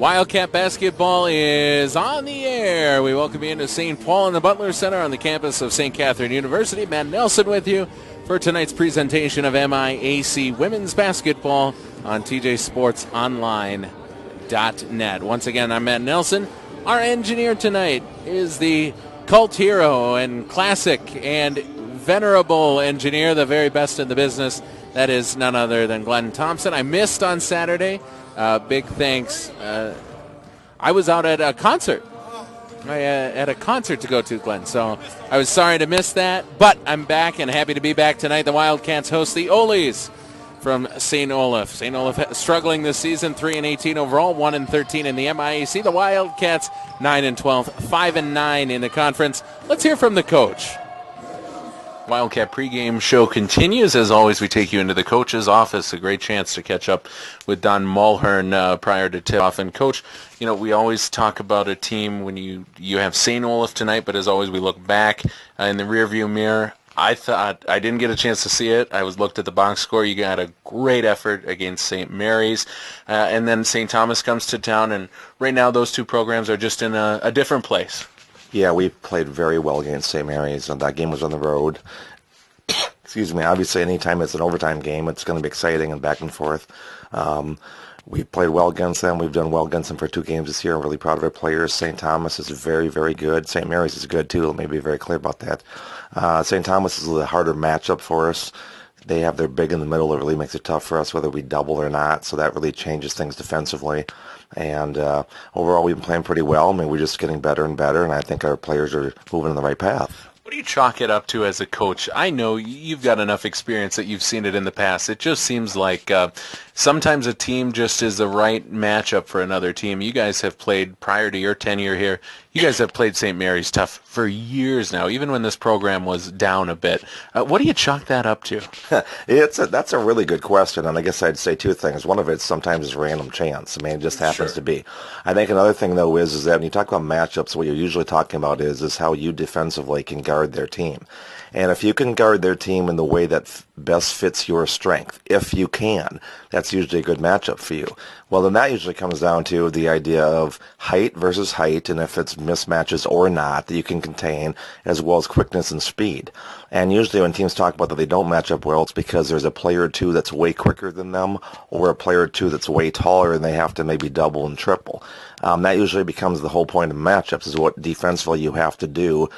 Wildcat basketball is on the air. We welcome you into St. Paul in the Butler Center on the campus of St. Catherine University. Matt Nelson with you for tonight's presentation of MIAC women's basketball on tjsportsonline.net. Once again, I'm Matt Nelson. Our engineer tonight is the cult hero and classic and venerable engineer, the very best in the business. That is none other than Glenn Thompson. I missed on Saturday. Big thanks. I was out at a concert. I had a concert to go to, Glenn, so I was sorry to miss that, but I'm back and happy to be back tonight. The Wildcats host the Oles from St. Olaf. St. Olaf struggling this season, 3-18 overall, 1-13 in the MIAC. The Wildcats 9-12, 5-9 in the conference. Let's hear from the coach. Wildcat pregame show continues. As always, we take you into the coach's office. A great chance to catch up with Don Mulhern prior to tip-off. And, Coach, you know, we always talk about a team when you have St. Olaf tonight, but as always, we look back in the rearview mirror. I thought I didn't get a chance to see it. I looked at the box score. You got a great effort against St. Mary's, and then St. Thomas comes to town. And right now, those two programs are just in a different place. Yeah, we played very well against St. Mary's, and that game was on the road. Excuse me. Obviously, anytime it's an overtime game, it's going to be exciting and back and forth. We played well against them. We've done well against them for 2 games this year. I'm really proud of our players. St. Thomas is very, very good. St. Mary's is good, too. Let me be very clear about that. St. Thomas is a harder matchup for us. They have their big in the middle. It really makes it tough for us whether we double or not, so that really changes things defensively. And overall, we've been playing pretty well. I mean, we're just getting better and better, and I think our players are moving in the right path. What do you chalk it up to as a coach? I know you've got enough experience that you've seen it in the past. It just seems like sometimes a team just is the right matchup for another team. You guys have played, prior to your tenure here, you guys have played St. Mary's tough for years now, even when this program was down a bit. What do you chalk that up to? That's a really good question, and I guess I'd say 2 things. One of it sometimes is random chance. I mean, it just happens to be. I think another thing, though, is that when you talk about matchups, what you're usually talking about is how you defensively can guard their team. And if you can guard their team in the way that best fits your strength, if you can, that's usually a good matchup for you. Well, then that usually comes down to the idea of height versus height, and if it's mismatches or not that you can contain, as well as quickness and speed. And usually when teams talk about that they don't match up well, it's because there's a player or two that's way quicker than them, or a player or two that's way taller, and they have to maybe double and triple. That usually becomes the whole point of matchups, is what defensively you have to do.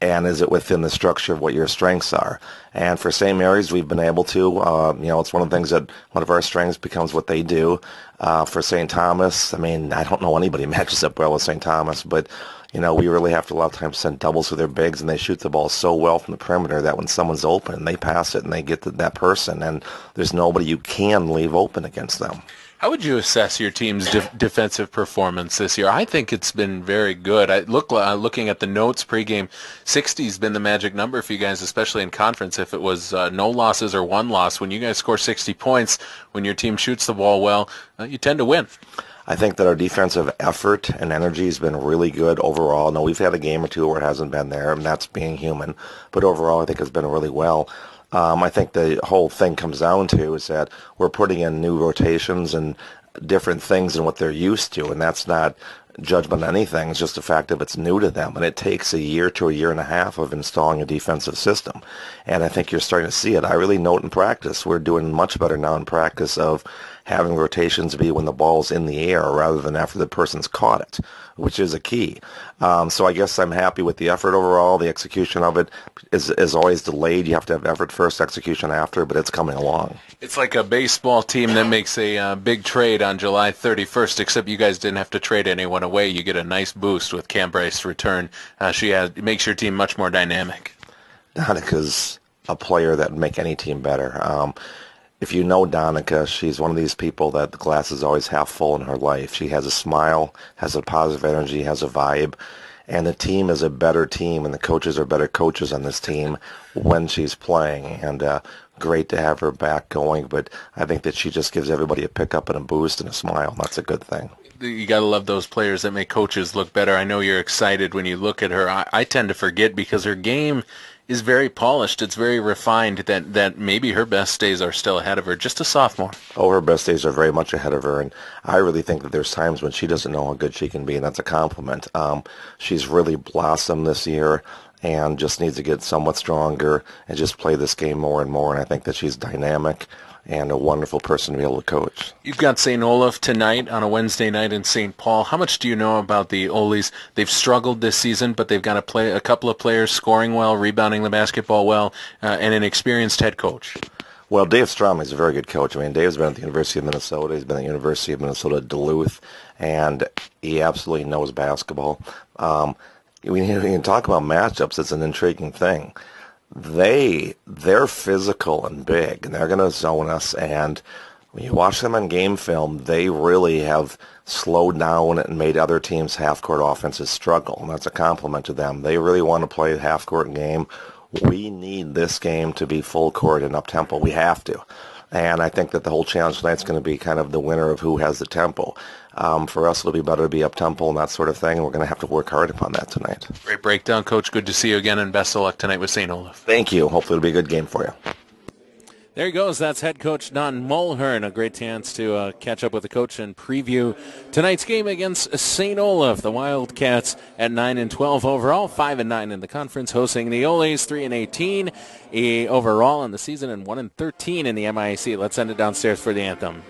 And is it within the structure of what your strengths are? And for St. Mary's, we've been able to. It's one of the things that one of our strengths becomes what they do. For St. Thomas, I mean, I don't know anybody matches up well with St. Thomas, but, we really have to a lot of times send doubles to their bigs, and they shoot the ball so well from the perimeter that when someone's open, they pass it and they get to that person, and there's nobody you can leave open against them. How would you assess your team's defensive performance this year? I think it's been very good. Looking at the notes pregame, 60 has been the magic number for you guys, especially in conference. If it was no losses or 1 loss, when you guys score 60 points, when your team shoots the ball well, you tend to win. I think that our defensive effort and energy has been really good overall. Now, we've had a game or 2 where it hasn't been there, and that's being human. But overall, I think it's been really well. I think the whole thing comes down to is that we're putting in new rotations and different things than what they're used to, and that's not judgment on anything. It's just the fact that it's new to them, and it takes a year to a year and a half of installing a defensive system. And I think you're starting to see it. I really note in practice, we're doing much better now in practice of having rotations be when the ball's in the air rather than after the person's caught it, which is a key. So I guess I'm happy with the effort overall. The execution of it is always delayed. You have to have effort first, execution after, but it's coming along. It's like a baseball team that makes a big trade on July 31st, except you guys didn't have to trade anyone away. You get a nice boost with Cam Bryce's return. It makes your team much more dynamic. Donica's a player that would make any team better. If you know Donica, she's one of these people that the glass is always half full in her life. She has a smile, has a positive energy, has a vibe, and the team is a better team, and the coaches are better coaches on this team when she's playing. And great to have her back going, but I think that she just gives everybody a pickup and a boost and a smile. That's a good thing. You got to love those players that make coaches look better. I know you're excited when you look at her. I tend to forget because her game is very polished. It's very refined. That maybe her best days are still ahead of her. Just a sophomore. Oh, her best days are very much ahead of her, and I really think that there's times when she doesn't know how good she can be, and that's a compliment. She's really blossomed this year and just needs to get somewhat stronger and just play this game more and more, and I think that she's dynamic and a wonderful person to be able to coach. You've got St. Olaf tonight on a Wednesday night in St. Paul. How much do you know about the Oles? They've struggled this season, but they've got a couple of players scoring well, rebounding the basketball well, and an experienced head coach. Well, Dave Strom is a very good coach. I mean, Dave's been at the University of Minnesota. He's been at the University of Minnesota Duluth, and he absolutely knows basketball. When you talk about matchups, it's an intriguing thing. They're physical and big, and they're going to zone us. And when you watch them on game film, they really have slowed down and made other teams' half-court offenses struggle, and that's a compliment to them. They really want to play a half-court game. We need this game to be full court and up-tempo. We have to. And I think that the whole challenge tonight's going to be kind of the winner of who has the tempo. For us, it'll be better to be up-tempo and that sort of thing, and we're going to have to work hard upon that tonight. Great breakdown, Coach. Good to see you again, and best of luck tonight with St. Olaf. Thank you. Hopefully it'll be a good game for you. There he goes. That's head coach Don Mulhern. A great chance to catch up with the coach and preview tonight's game against St. Olaf. The Wildcats at 9-12 overall, 5-9 in the conference, hosting the Oles, 3-18 overall in the season, and 1-13 in the MIAC. Let's send it downstairs for the anthem.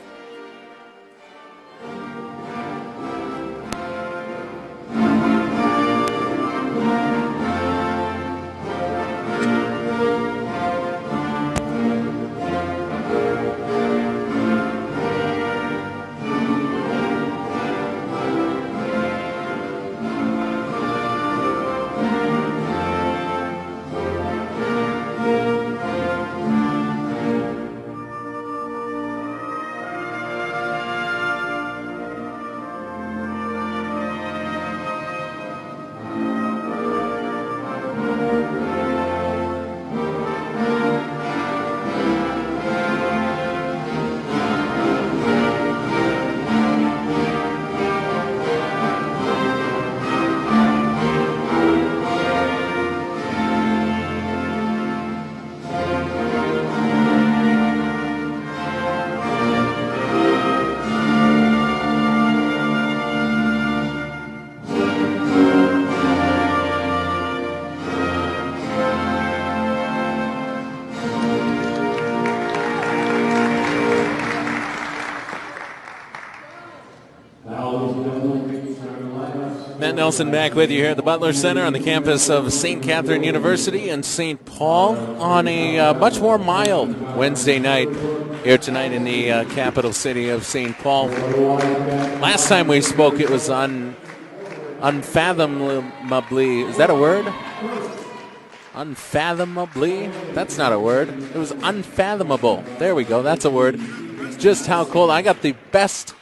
Matt Nelson back with you here at the Butler Center on the campus of St. Catherine University in St. Paul on a much more mild Wednesday night here tonight in the capital city of St. Paul. Last time we spoke, it was unfathomably, is that a word? Unfathomably? That's not a word. It was unfathomable. There we go. That's a word. It's just how cold. I have the best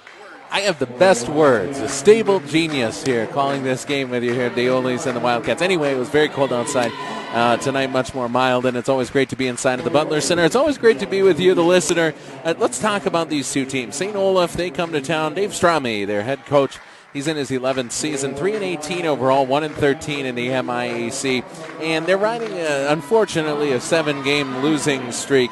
words. A stable genius here calling this game with you here at the Oles and the Wildcats. Anyway, it was very cold outside tonight, much more mild, and it's always great to be inside of the Butler Center. It's always great to be with you, the listener. Let's talk about these two teams. St. Olaf, they come to town. Dave Strame, their head coach, he's in his 11th season, 3-18 overall, 1-13 in the MIAC, and they're riding, unfortunately, a 7-game losing streak.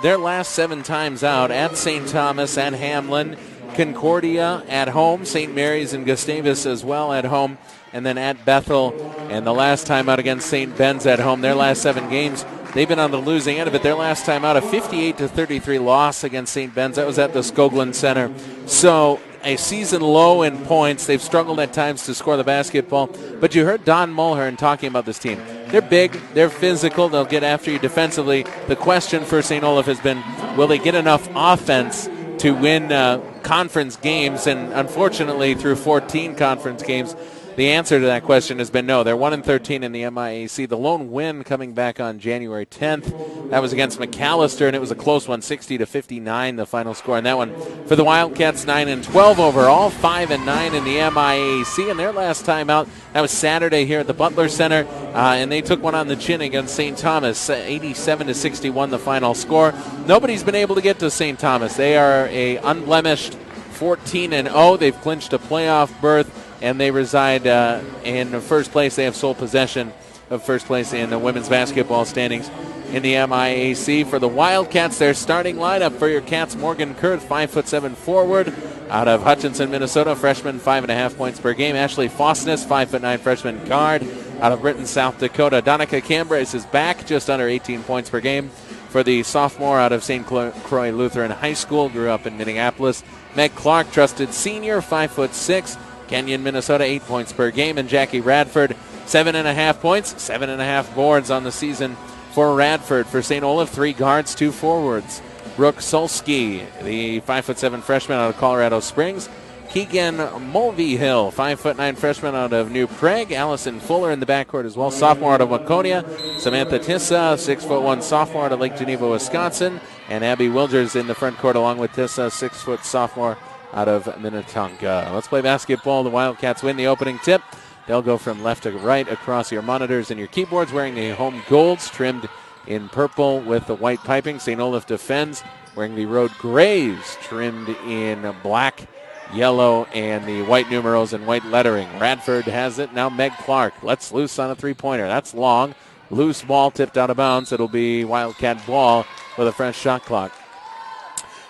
Their last 7 times out at St. Thomas, at Hamlin, Concordia at home, St. Mary's and Gustavus as well at home, and then at Bethel, and the last time out against St. Ben's at home. Their last 7 games, they've been on the losing end of it. Their last time out, a 58-33 loss against St. Ben's. That was at the Skoglund Center. So a season low in points. They've struggled at times to score the basketball. But you heard Don Mulhern talking about this team. They're big. They're physical. They'll get after you defensively. The question for St. Olaf has been, will they get enough offense to win conference games? And unfortunately, through 14 conference games, the answer to that question has been no. They're 1-13 in the MIAC. The lone win coming back on January 10th. That was against McAllister, and it was a close one, 60-59, the final score. And that one for the Wildcats, 9-12 overall, 5-9 in the MIAC. And their last time out, that was Saturday here at the Butler Center, and they took one on the chin against St. Thomas, 87-61, the final score. Nobody's been able to get to St. Thomas. They are a unblemished 14-0. They've clinched a playoff berth, and they reside in first place. They have sole possession of first place in the women's basketball standings in the MIAC. For the Wildcats, their starting lineup for your Cats: Morgan Kurth, 5'7" forward out of Hutchinson, Minnesota, freshman, 5.5 points per game. Ashley Fosness, 5'9" freshman guard out of Britton, South Dakota. Donica Cambrace is back, just under 18 points per game for the sophomore out of St. Croix Lutheran High School, grew up in Minneapolis. Meg Clark, trusted senior, 5'6", Kenyon, Minnesota, 8 points per game. And Jackie Radford, 7.5 points, 7.5 boards on the season for Radford. For St. Olaf, 3 guards, 2 forwards. Brooke Solsky, the 5'7" freshman out of Colorado Springs. Keegan Mulvey-Hill, 5'9" freshman out of New Prague. Allison Fuller in the backcourt as well, sophomore out of Waconia. Samantha Tissa, 6'1" sophomore out of Lake Geneva, Wisconsin. And Abby Wilgers in the front court along with Tissa, 6' sophomore out of Minnetonka. Let's play basketball. The Wildcats win the opening tip. They'll go from left to right across your monitors and your keyboards, wearing the home golds trimmed in purple with the white piping. St. Olaf defends wearing the road grays trimmed in black, yellow, and the white numerals and white lettering. Radford has it. Now Meg Clark lets loose on a three-pointer. That's long. Loose ball tipped out of bounds. It'll be Wildcat ball with a fresh shot clock.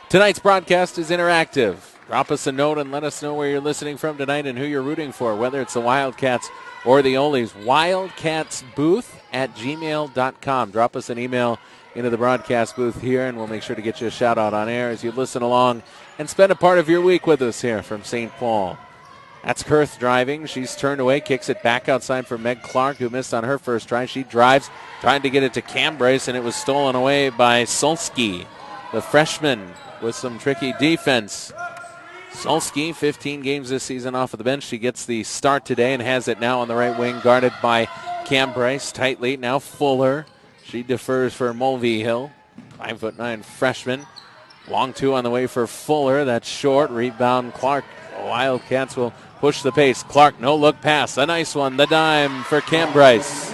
Tonight's broadcast is interactive. Drop us a note and let us know where you're listening from tonight and who you're rooting for, whether it's the Wildcats or the Oles. wildcatsbooth@gmail.com. Drop us an email into the broadcast booth here, and we'll make sure to get you a shout-out on air as you listen along and spend a part of your week with us here from St. Paul. That's Kurth driving. She's turned away, kicks it back outside for Meg Clark, who missed on her first try. She drives, trying to get it to Cambrace, and it was stolen away by Solsky, the freshman, with some tricky defense. Solsky, 15 games this season off of the bench. She gets the start today and has it now on the right wing, guarded by Cambrace tightly. Now Fuller. She defers for Mulvey-Hill, 5'9" freshman. Long two on the way for Fuller. That's short. Rebound Clark. Wildcats will push the pace. Clark, no look pass. A nice one. The dime for Cambrace.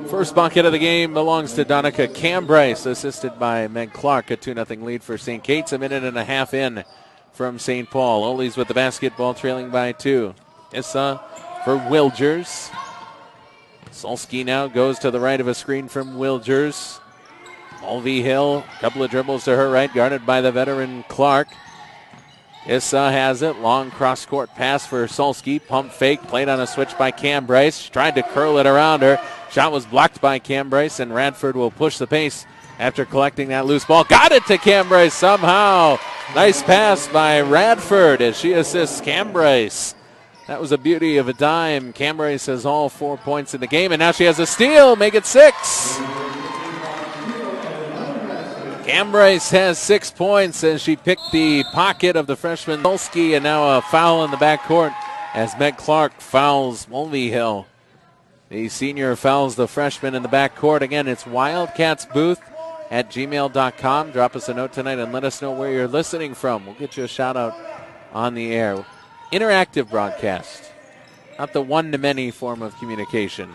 First bucket of the game belongs to Donica Cambrace, assisted by Meg Clark. A 2-0 lead for St. Kate's. A minute and a half in from St. Paul. Oles with the basketball, trailing by 2. Issa for Wilgers. Solsky now goes to the right of a screen from Wilgers. Mulvey-Hill, a couple of dribbles to her right, guarded by the veteran Clark. Issa has it. Long cross-court pass for Solsky. Pump fake, played on a switch by Cambrace. She tried to curl it around her. Shot was blocked by Cambrace, and Radford will push the pace after collecting that loose ball. Got it to Cambrace somehow. Nice pass by Radford as she assists Cambrace. That was a beauty of a dime. Cambrace has all 4 points in the game, and now she has a steal. Make it 6. Cambrace has 6 points as she picked the pocket of the freshman Solsky, and now a foul in the backcourt as Meg Clark fouls Mulvey-Hill. The senior fouls the freshman in the backcourt. Again, it's wildcatsbooth@gmail.com. Drop us a note tonight and let us know where you're listening from. We'll get you a shout out on the air. Interactive broadcast, not the one-to-many form of communication.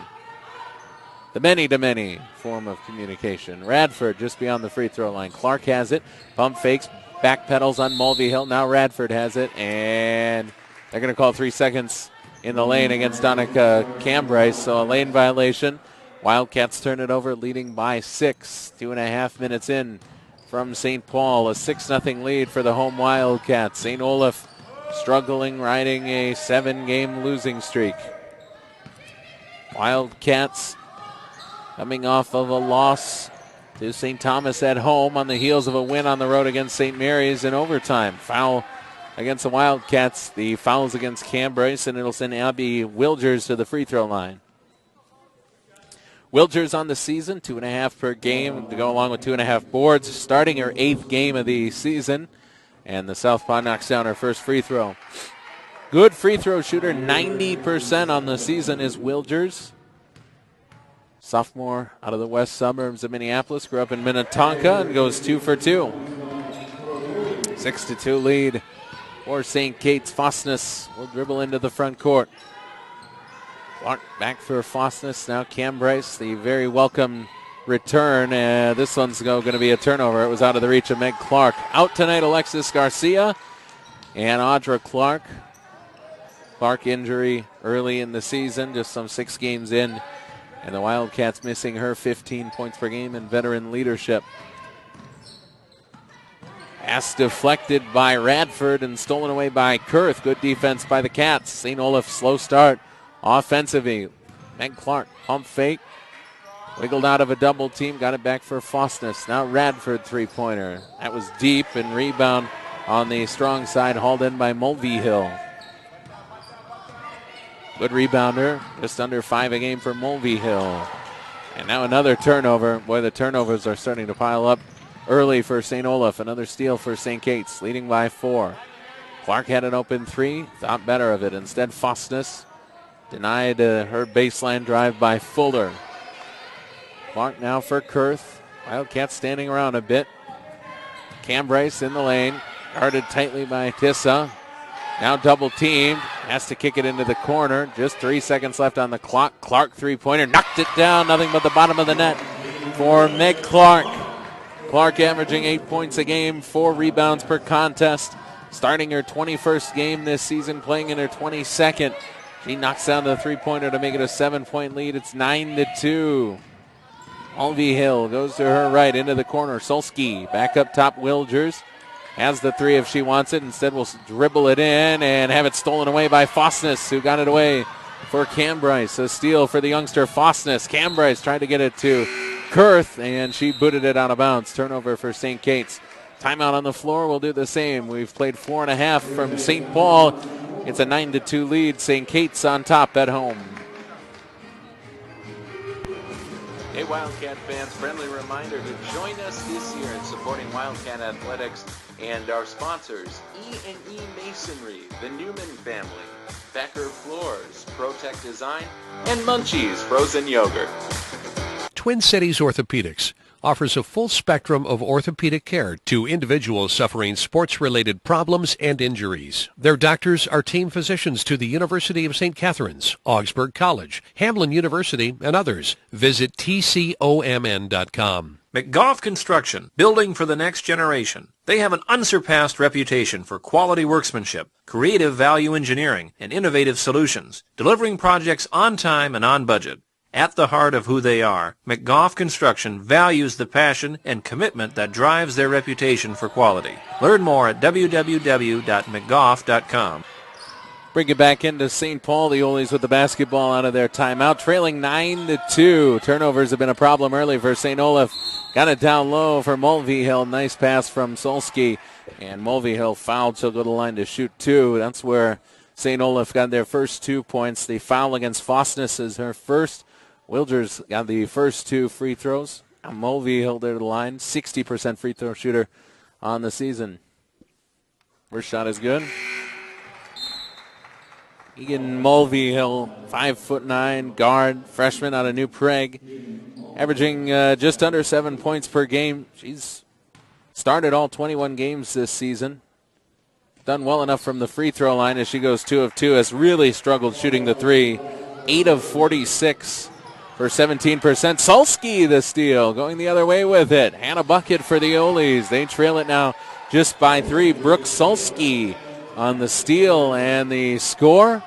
The many-to-many form of communication. Radford just beyond the free throw line. Clark has it. Pump fakes, back pedals on Mulvey-Hill. Now Radford has it, and they're going to call 3 seconds in the lane against Donica Cambrace, so a lane violation. Wildcats turn it over, leading by 6. 2.5 minutes in from St. Paul. A 6-0 lead for the home Wildcats. St. Olaf struggling, riding a 7-game losing streak. Wildcats coming off of a loss to St. Thomas at home on the heels of a win on the road against St. Mary's in overtime. Foul against the Wildcats. The foul's against Cambrace, and it'll send Abby Wilgers to the free throw line. Wilgers on the season, 2.5 per game to go along with 2.5 boards, starting her 8th game of the season. And the Southpaw knocks down her first free throw. Good free throw shooter, 90% on the season is Wilgers. Sophomore out of the west suburbs of Minneapolis, grew up in Minnetonka and goes 2 for 2. 6-2 lead for St. Kate's. Fosness will dribble into the front court. Clark back for Fosness. Now Cambrace, the very welcome return. This one's going to be a turnover. It was out of the reach of Meg Clark. Out tonight, Alexis Garcia and Audra Clark. Clark injury early in the season, just some 6 games in. And the Wildcats missing her 15 points per game in veteran leadership. Pass deflected by Radford and stolen away by Kurth. Good defense by the Cats. St. Olaf slow start offensively. Meg Clark pump fake. Wiggled out of a double team. Got it back for Fostness. Now Radford three-pointer. That was deep and rebound on the strong side hauled in by Mulvihill. Good rebounder. Just under 5 a game for Mulvihill. And now another turnover. Boy, the turnovers are starting to pile up early for St. Olaf. Another steal for St. Kate's, leading by 4. Clark had an open 3. Thought better of it. Instead, Fostness denied her baseline drive by Fuller. Clark now for Kurth. Wildcats standing around a bit. Cambryce in the lane. Guarded tightly by Tissa. Now double teamed. Has to kick it into the corner. Just 3 seconds left on the clock. Clark three-pointer. Knocked it down. Nothing but the bottom of the net for Meg Clark. Clark averaging 8 points a game, 4 rebounds per contest. Starting her 21st game this season, playing in her 22nd. She knocks down the three-pointer to make it a 7-point lead. It's 9-2. Mulvihill goes to her right into the corner. Solsky back up top. Wilgers has the 3 if she wants it. Instead will dribble it in and have it stolen away by Fostness, who got it away for Cambryce. A steal for the youngster Fostness. Cambryce tried to get it to Kurth, and she booted it out of bounds. Turnover for St. Kate's. Timeout on the floor. We'll do the same. We've played 4.5 from St. Paul. It's a 9-2 lead. St. Kate's on top at home. Hey, Wildcat fans, friendly reminder to join us this year in supporting Wildcat Athletics and our sponsors, E&E Masonry, the Newman family, Becker Floors, ProTech Design, and Munchies Frozen Yogurt. Twin Cities Orthopedics offers a full spectrum of orthopedic care to individuals suffering sports-related problems and injuries. Their doctors are team physicians to the University of St. Catharines, Augsburg College, Hamline University, and others. Visit tcomn.com. McGough Construction, building for the next generation. They have an unsurpassed reputation for quality workmanship, creative value engineering, and innovative solutions, delivering projects on time and on budget. At the heart of who they are, McGough Construction values the passion and commitment that drives their reputation for quality. Learn more at www.mcgough.com. Bring it back into St. Paul. The Oles with the basketball out of their timeout, trailing 9-2. Turnovers have been a problem early for St. Olaf. Got it down low for Mulvihill. Nice pass from Solsky. And Mulvihill fouled, so go to the line to shoot 2. That's where St. Olaf got their first 2 points. The foul against Fostness is her first. Wilgers got the first 2 free throws. Mulvihill there to the line. 60% free throw shooter on the season. First shot is good. Egan Mulvihill, 5'9", guard, freshman out of New Prague, averaging just under 7 points per game. She's started all 21 games this season. Done well enough from the free throw line as she goes 2 of 2. Has really struggled shooting the 3. 8 of 46 for 17%. Solsky the steal, going the other way with it. And a bucket for the Oles. They trail it now just by 3. Brooke Solsky on the steal and the score.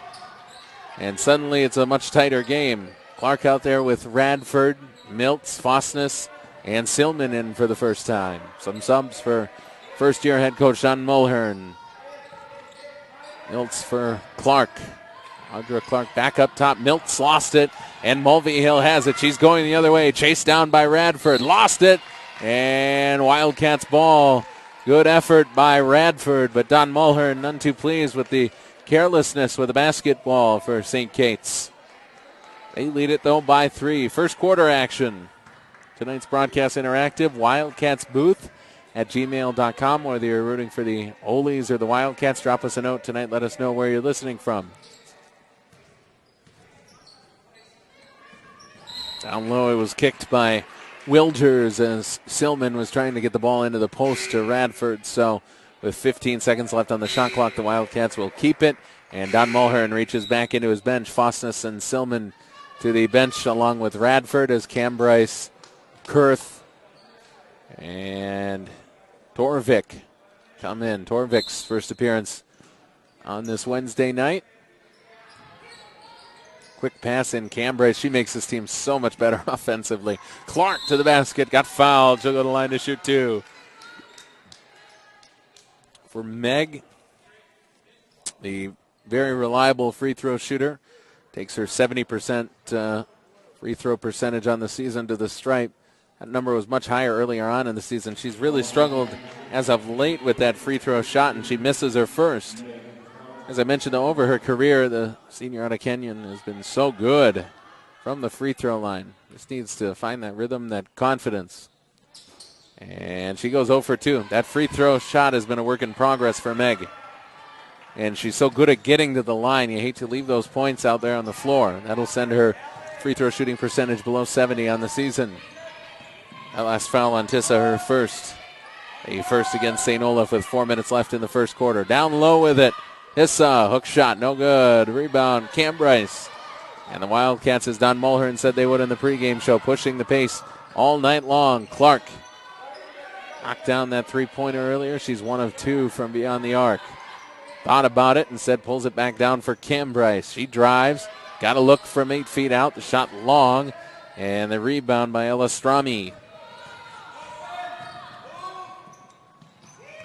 And suddenly it's a much tighter game. Clark out there with Radford, Miltz, Fostness, and Silman in for the first time. Some subs for first-year head coach John Mulhern. Miltz for Clark. Audra Clark back up top. Miltz lost it, and Mulvihill has it. She's going the other way. Chased down by Radford. Lost it, and Wildcats ball. Good effort by Radford, but Don Mulhern none too pleased with the carelessness with the basketball for St. Kate's. They lead it, though, by 3. First quarter action. Tonight's broadcast interactive. Wildcats booth at gmail.com. Whether you're rooting for the Oles or the Wildcats, drop us a note tonight. Let us know where you're listening from. Down low, it was kicked by Wilgers as Silman was trying to get the ball into the post to Radford. So with 15 seconds left on the shot clock, the Wildcats will keep it. And Don Mulhern reaches back into his bench. Fostness and Silman to the bench along with Radford as Cambryce, Kurth, and Torvik come in. Torvik's first appearance on this Wednesday night. Quick pass in Cambrai. She makes this team so much better offensively. Clark to the basket. Got fouled. She'll go to the line to shoot 2. For Meg, the very reliable free throw shooter, takes her 70% free throw percentage on the season to the stripe. That number was much higher earlier on in the season. She's really struggled as of late with that free throw shot, and she misses her first. As I mentioned, over her career, the senior out of Kenyon has been so good from the free throw line. Just needs to find that rhythm, that confidence. And she goes 0 for 2. That free throw shot has been a work in progress for Meg. And she's so good at getting to the line. You hate to leave those points out there on the floor. That'll send her free throw shooting percentage below 70 on the season. That last foul on Tissa, her first. A first against St. Olaf with 4 minutes left in the first quarter. Down low with it. Tissa, hook shot, no good. Rebound, Cambrai. And the Wildcats, as Don Mulhern said they would in the pregame show, pushing the pace all night long. Clark knocked down that three-pointer earlier. She's 1 of 2 from beyond the arc. Thought about it, instead pulls it back down for Cambrai. She drives, got to look from 8 feet out. The shot long, and the rebound by Ella Strami.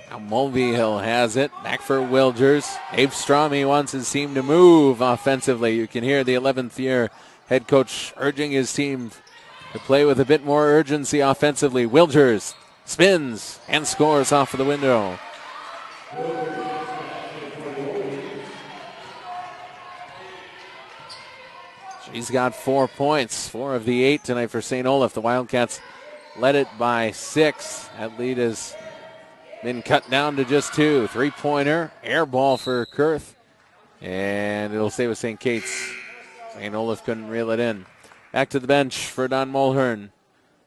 Now Mulvihill has it. Back for Wilgers. Abe Strami wants his team to move offensively. You can hear the 11th year head coach urging his team to play with a bit more urgency offensively. Wilgers spins and scores off of the window. She's got 4 points, 4 of the 8 tonight for St. Olaf. The Wildcats led it by 6. That lead has been cut down to just 2. Three-pointer, air ball for Kurth, and it'll stay with St. Kate's. St. Olaf couldn't reel it in. Back to the bench for Don Mulhern.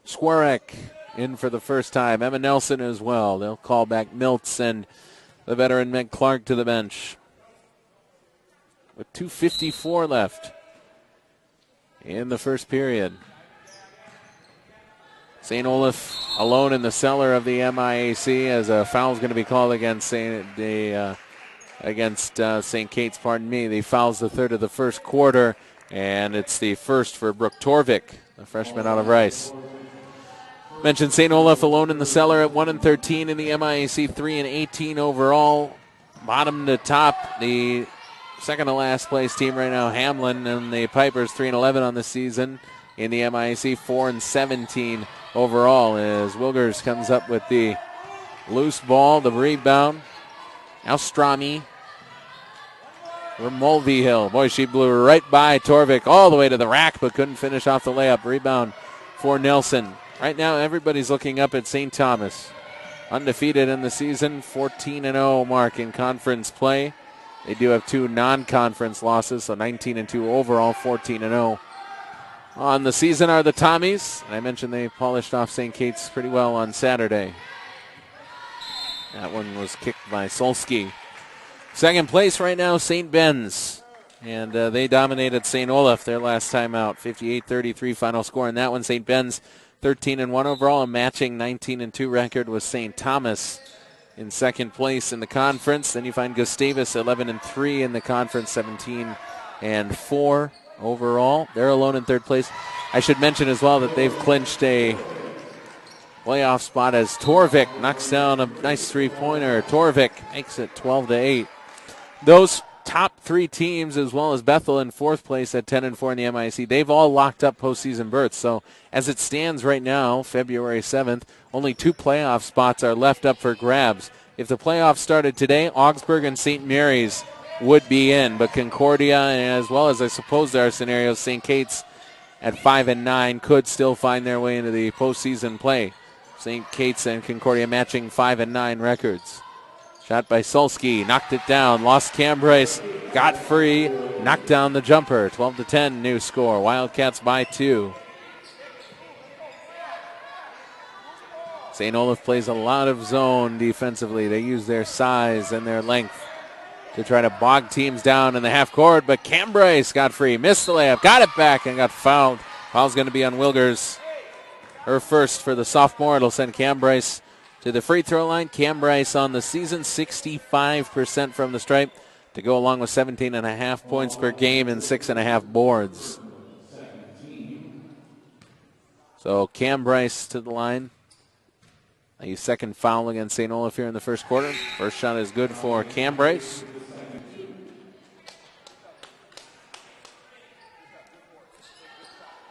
Squarek in for the first time. Emma Nelson as well. They'll call back Miltz and the veteran Meg Clark to the bench. With 2:54 left in the first period. St. Olaf alone in the cellar of the MIAC as a foul is going to be called against St. Kate's. The foul's the third of the first quarter, and it's the first for Brooke Torvik, the freshman out of Rice. Mentioned St. Olaf alone in the cellar at 1-13 in the MIAC, 3-18 overall. Bottom to top, the second to last place team right now, Hamlin, and the Pipers 3-11 on the season. In the MIAC, 4-17 overall as Wilgers comes up with the loose ball, the rebound. Now Strami for Mulvihill. Boy, she blew right by Torvik all the way to the rack, but couldn't finish off the layup. Rebound for Nelson. Right now, everybody's looking up at St. Thomas. Undefeated in the season, 14-0 mark in conference play. They do have 2 non-conference losses, so 19-2 overall, 14-0. On the season are the Tommies. And I mentioned they polished off St. Kate's pretty well on Saturday. That one was kicked by Solsky. Second place right now, St. Ben's. And they dominated St. Olaf their last time out. 58-33 final score in that one. St. Ben's 13-1 overall. A matching 19-2 record with St. Thomas in second place in the conference. Then you find Gustavus 11-3 in the conference, 17-4 overall. They're alone in third place. I should mention as well that they've clinched a playoff spot as Torvik knocks down a nice three-pointer. Torvik makes it 12-8. Those top 3 teams, as well as Bethel in fourth place at 10-4 in the MIC, they've all locked up postseason berths. So as it stands right now, February 7th, only 2 playoff spots are left up for grabs. If the playoffs started today, Augsburg and St. Mary's would be in, but Concordia, as well as I suppose there are scenarios, St. Kate's at 5-9 could still find their way into the postseason play. St. Kate's and Concordia matching 5-9 records. Shot by Solsky, knocked it down, lost Cambrai, got free, knocked down the jumper. 12-10 new score. Wildcats by 2. St. Olaf plays a lot of zone defensively. They use their size and their length to try to bog teams down in the half court, but Cambrai got free, missed the layup, got it back, and got fouled. Foul's going to be on Wilgers. Her first for the sophomore. It'll send Cambrai to the free throw line. Cambrai on the season, 65% from the stripe, to go along with 17.5 points per game and 6.5 boards. So Cam Bryce to the line. A second foul against St. Olaf here in the first quarter. First shot is good for Cam Bryce.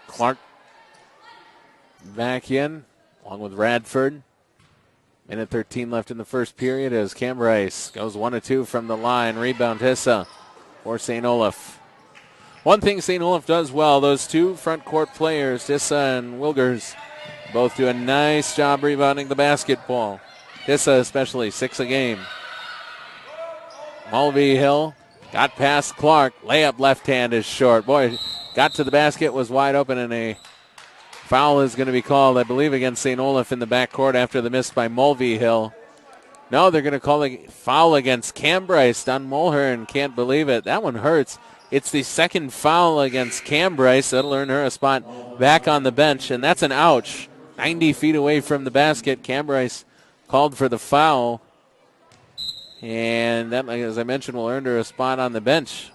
Clark back in, along with Radford. Minute 13 left in the first period as Cam Bryce goes 1 of 2 from the line. Rebound Hissa for St. Olaf. One thing St. Olaf does well, those two front court players, Hissa and Wilgers, both do a nice job rebounding the basketball. Hissa especially, 6 a game. Mulvey Hill got past Clark. Layup left hand is short. Boy, got to the basket, was wide open, and a foul is going to be called, I believe, against St. Olaf in the backcourt after the miss by Mulvey Hill. No, they're going to call a foul against Cam Bryce. Don Mulhern can't believe it. That one hurts. It's the second foul against Cam Bryce. That'll earn her a spot back on the bench, and that's an ouch. 90 feet away from the basket. Cam Bryce called for the foul. And that, as I mentioned, will earn her a spot on the bench.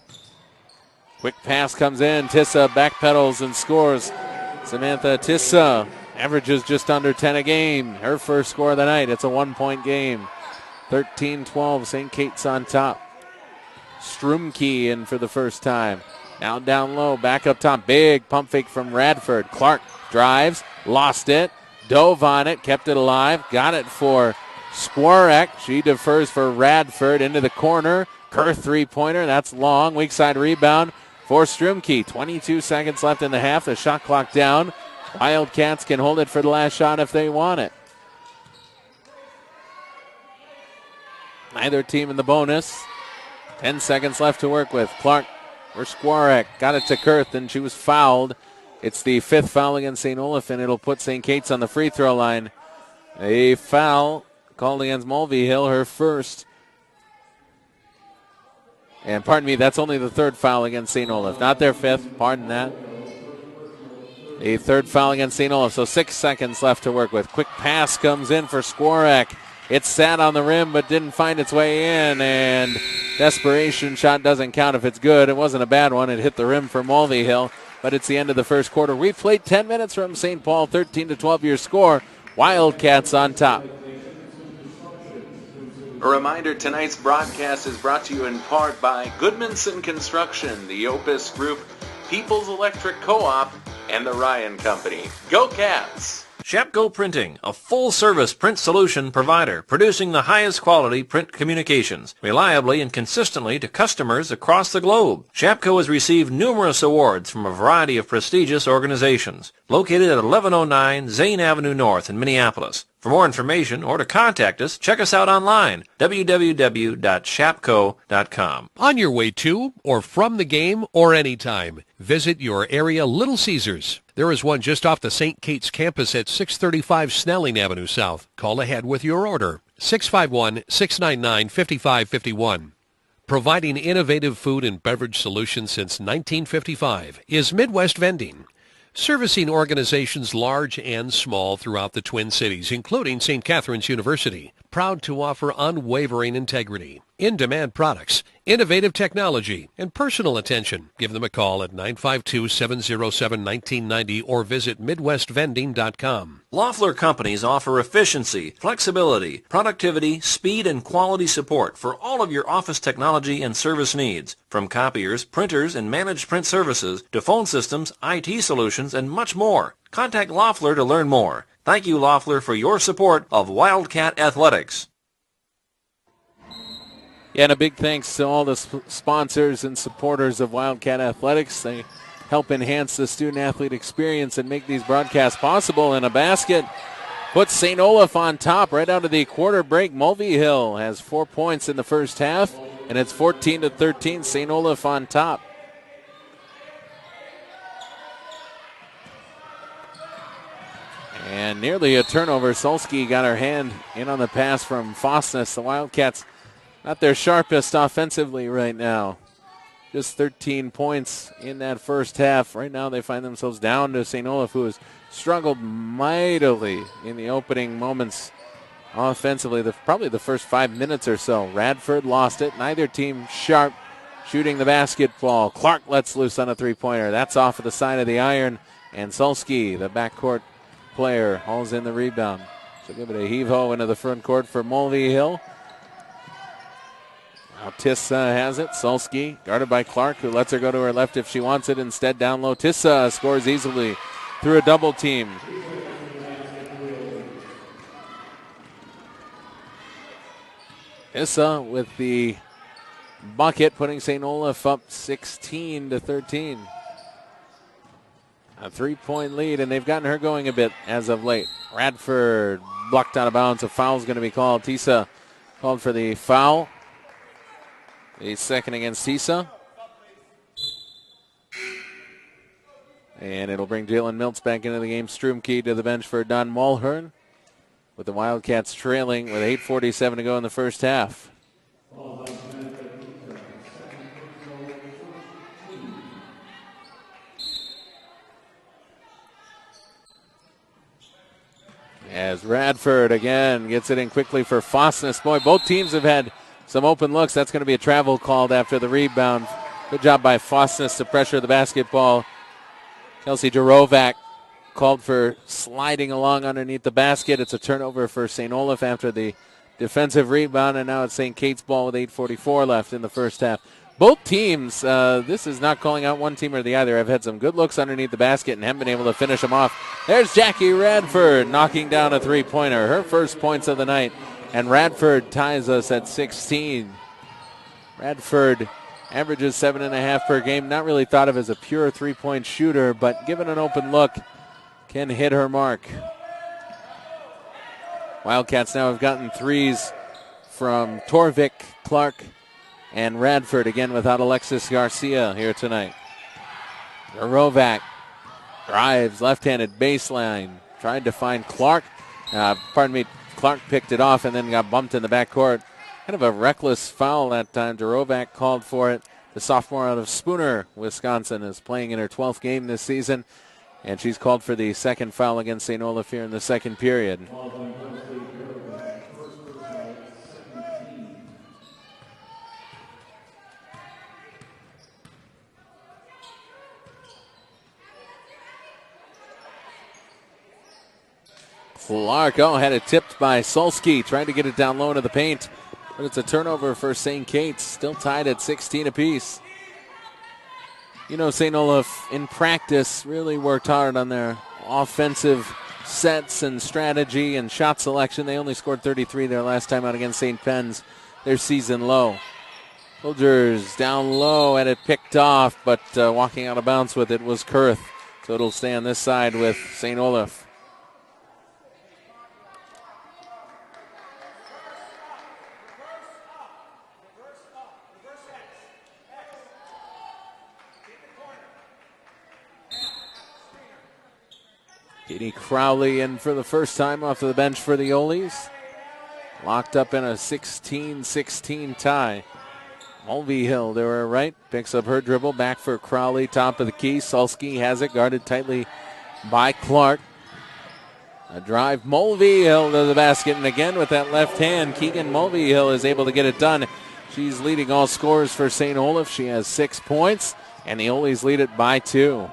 Quick pass comes in. Tissa backpedals and scores. Samantha Tissa averages just under 10 a game. Her first score of the night. It's a 1-point game. 13-12. St. Kate's on top. Strumke in for the first time. Now down low. Back up top. Big pump fake from Radford. Clark drives. Lost it. Dove on it. Kept it alive. Got it for Skwarek. She defers for Radford into the corner. Kerr three-pointer. That's long. Weak side rebound for Strumke. 22 seconds left in the half. The shot clock down. Wildcats can hold it for the last shot if they want it. Neither team in the bonus. 10 seconds left to work with. Clark or Skwarek got it to Kurth, and she was fouled. It's the fifth foul against St. Olaf, and it'll put St. Kate's on the free throw line. A foul called against Mulvey Hill, her first. And pardon me, that's only the third foul against St. Olaf. Not their fifth, pardon that. A third foul against St. Olaf, so 6 seconds left to work with. Quick pass comes in for Skwarek. It sat on the rim but didn't find its way in, and desperation shot doesn't count if it's good. It wasn't a bad one. It hit the rim for Mulvey Hill, but it's the end of the first quarter. We've played 10 minutes from St. Paul, 13-12 your score. Wildcats on top. A reminder, tonight's broadcast is brought to you in part by Goodmanson Construction, the Opus Group, People's Electric Co-op, and the Ryan Company. Go Cats! Shapco Printing, a full-service print solution provider producing the highest quality print communications, reliably and consistently to customers across the globe. Shapco has received numerous awards from a variety of prestigious organizations. Located at 1109 Zane Avenue North in Minneapolis. For more information or to contact us, check us out online, www.shapco.com. On your way to or from the game or anytime, visit your area Little Caesars. There is one just off the St. Kate's campus at 635 Snelling Avenue South. Call ahead with your order, 651-699-5551. Providing innovative food and beverage solutions since 1955 is Midwest Vending. Servicing organizations large and small throughout the Twin Cities, including St. Catherine's University. Proud to offer unwavering integrity, in-demand products, innovative technology, and personal attention. Give them a call at 952-707-1990 or visit MidwestVending.com. Loeffler Companies offer efficiency, flexibility, productivity, speed, and quality support for all of your office technology and service needs. From copiers, printers, and managed print services to phone systems, IT solutions, and much more. Contact Loeffler to learn more. Thank you, Loeffler, for your support of Wildcat Athletics. Yeah, and a big thanks to all the sponsors and supporters of Wildcat Athletics. They help enhance the student-athlete experience and make these broadcasts possible. And a basket puts St. Olaf on top right out of the quarter break. Mulvey Hill has 4 points in the first half, and it's 14-13. St. Olaf on top. And nearly a turnover. Solski got her hand in on the pass from Fosness. The Wildcats not their sharpest offensively right now. Just 13 points in that first half. Right now they find themselves down to St. Olaf, who has struggled mightily in the opening moments offensively, probably the first 5 minutes or so. Radford lost it. Neither team sharp shooting the basketball. Clark lets loose on a three-pointer. That's off of the side of the iron. And Sulski, the backcourt player, hauls in the rebound. She'll give it a heave-ho into the front court for Mulvey Hill. Now Tissa has it. Sulski guarded by Clark, who lets her go to her left if she wants it. Instead, down low. Tissa scores easily through a double team. Tissa with the bucket, putting St. Olaf up 16-13. A 3-point lead, and they've gotten her going a bit as of late. Radford blocked out of bounds. A foul's going to be called. Tissa called for the foul. The second against Tissa. And it'll bring Jalen Miltz back into the game. Strumke to the bench for Don Mulhern, with the Wildcats trailing with 8:47 to go in the first half. As Radford again gets it in quickly for Fosness. Boy, both teams have had some open looks. That's going to be a travel called after the rebound. Good job by Fosness to pressure the basketball. Kelsey Jarovac called for sliding along underneath the basket. It's a turnover for St. Olaf after the defensive rebound, and now it's St. Kate's ball with 8:44 left in the first half. Both teams, this is not calling out one team or the other, have had some good looks underneath the basket and haven't been able to finish them off. There's Jackie Radford knocking down a three-pointer, her first points of the night, and Radford ties us at 16. Radford averages 7.5 per game, not really thought of as a pure three-point shooter, but given an open look, can hit her mark. Wildcats now have gotten threes from Torvik, Clark, and Radford, again without Alexis Garcia here tonight. Jarovac drives, left-handed baseline, tried to find Clark. Clark picked it off and then got bumped in the backcourt. Kind of a reckless foul that time. Jarovac called for it. The sophomore out of Spooner, Wisconsin, is playing in her 12th game this season, and she's called for the second foul against St. Olaf here in the second period. Clark, had it tipped by Sulski. Trying to get it down low into the paint. But it's a turnover for St. Kate's. Still tied at 16 apiece. You know, St. Olaf, in practice, really worked hard on their offensive sets and strategy and shot selection. They only scored 33 their last time out against St. Penn's, their season low. Soldiers down low, had it picked off, but walking out of bounds with it was Kurth. So it'll stay on this side with St. Olaf. Katie Crowley in for the first time off of the bench for the Oles. Locked up in a 16-16 tie. Mulvey Hill to her right. Picks up her dribble. Back for Crowley. Top of the key. Sulski has it. Guarded tightly by Clark. A drive. Mulvey Hill to the basket. And again with that left hand, Keegan Mulvey Hill is able to get it done. She's leading all scorers for St. Olaf. She has 6 points. And the Oles lead it by 2.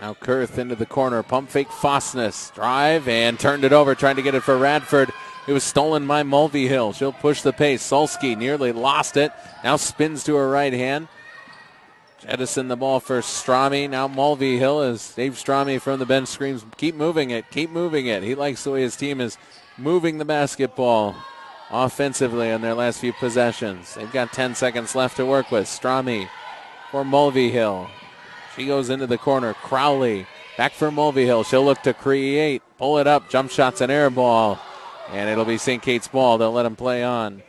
Now Kurth into the corner. Pump fake Fosness. Drive and turned it over. Trying to get it for Radford. It was stolen by Mulvey Hill. She'll push the pace. Sulski nearly lost it. Now spins to her right hand. Jettison the ball for Strami. Now Mulvey Hill as Dave Strami from the bench screams, keep moving it, keep moving it. He likes the way his team is moving the basketball offensively on their last few possessions. They've got 10 seconds left to work with. Strami for Mulvey Hill. She goes into the corner. Crowley back for Mulvey Hill. She'll look to create. Pull it up. Jump shots and air ball. And it'll be St. Kate's ball. They'll let him play on.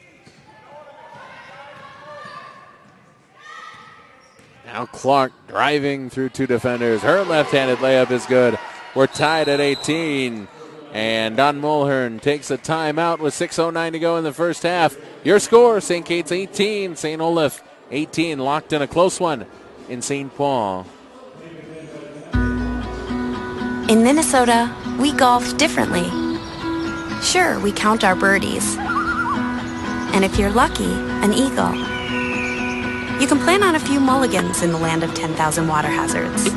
Now Clark driving through 2 defenders. Her left-handed layup is good. We're tied at 18. And Don Mulhern takes a timeout with 6:09 to go in the first half. Your score, St. Kate's 18, St. Olaf 18. Locked in a close one in St. Paul. In Minnesota, we golf differently. Sure, we count our birdies. And if you're lucky, an eagle. You can plan on a few mulligans in the land of 10,000 water hazards.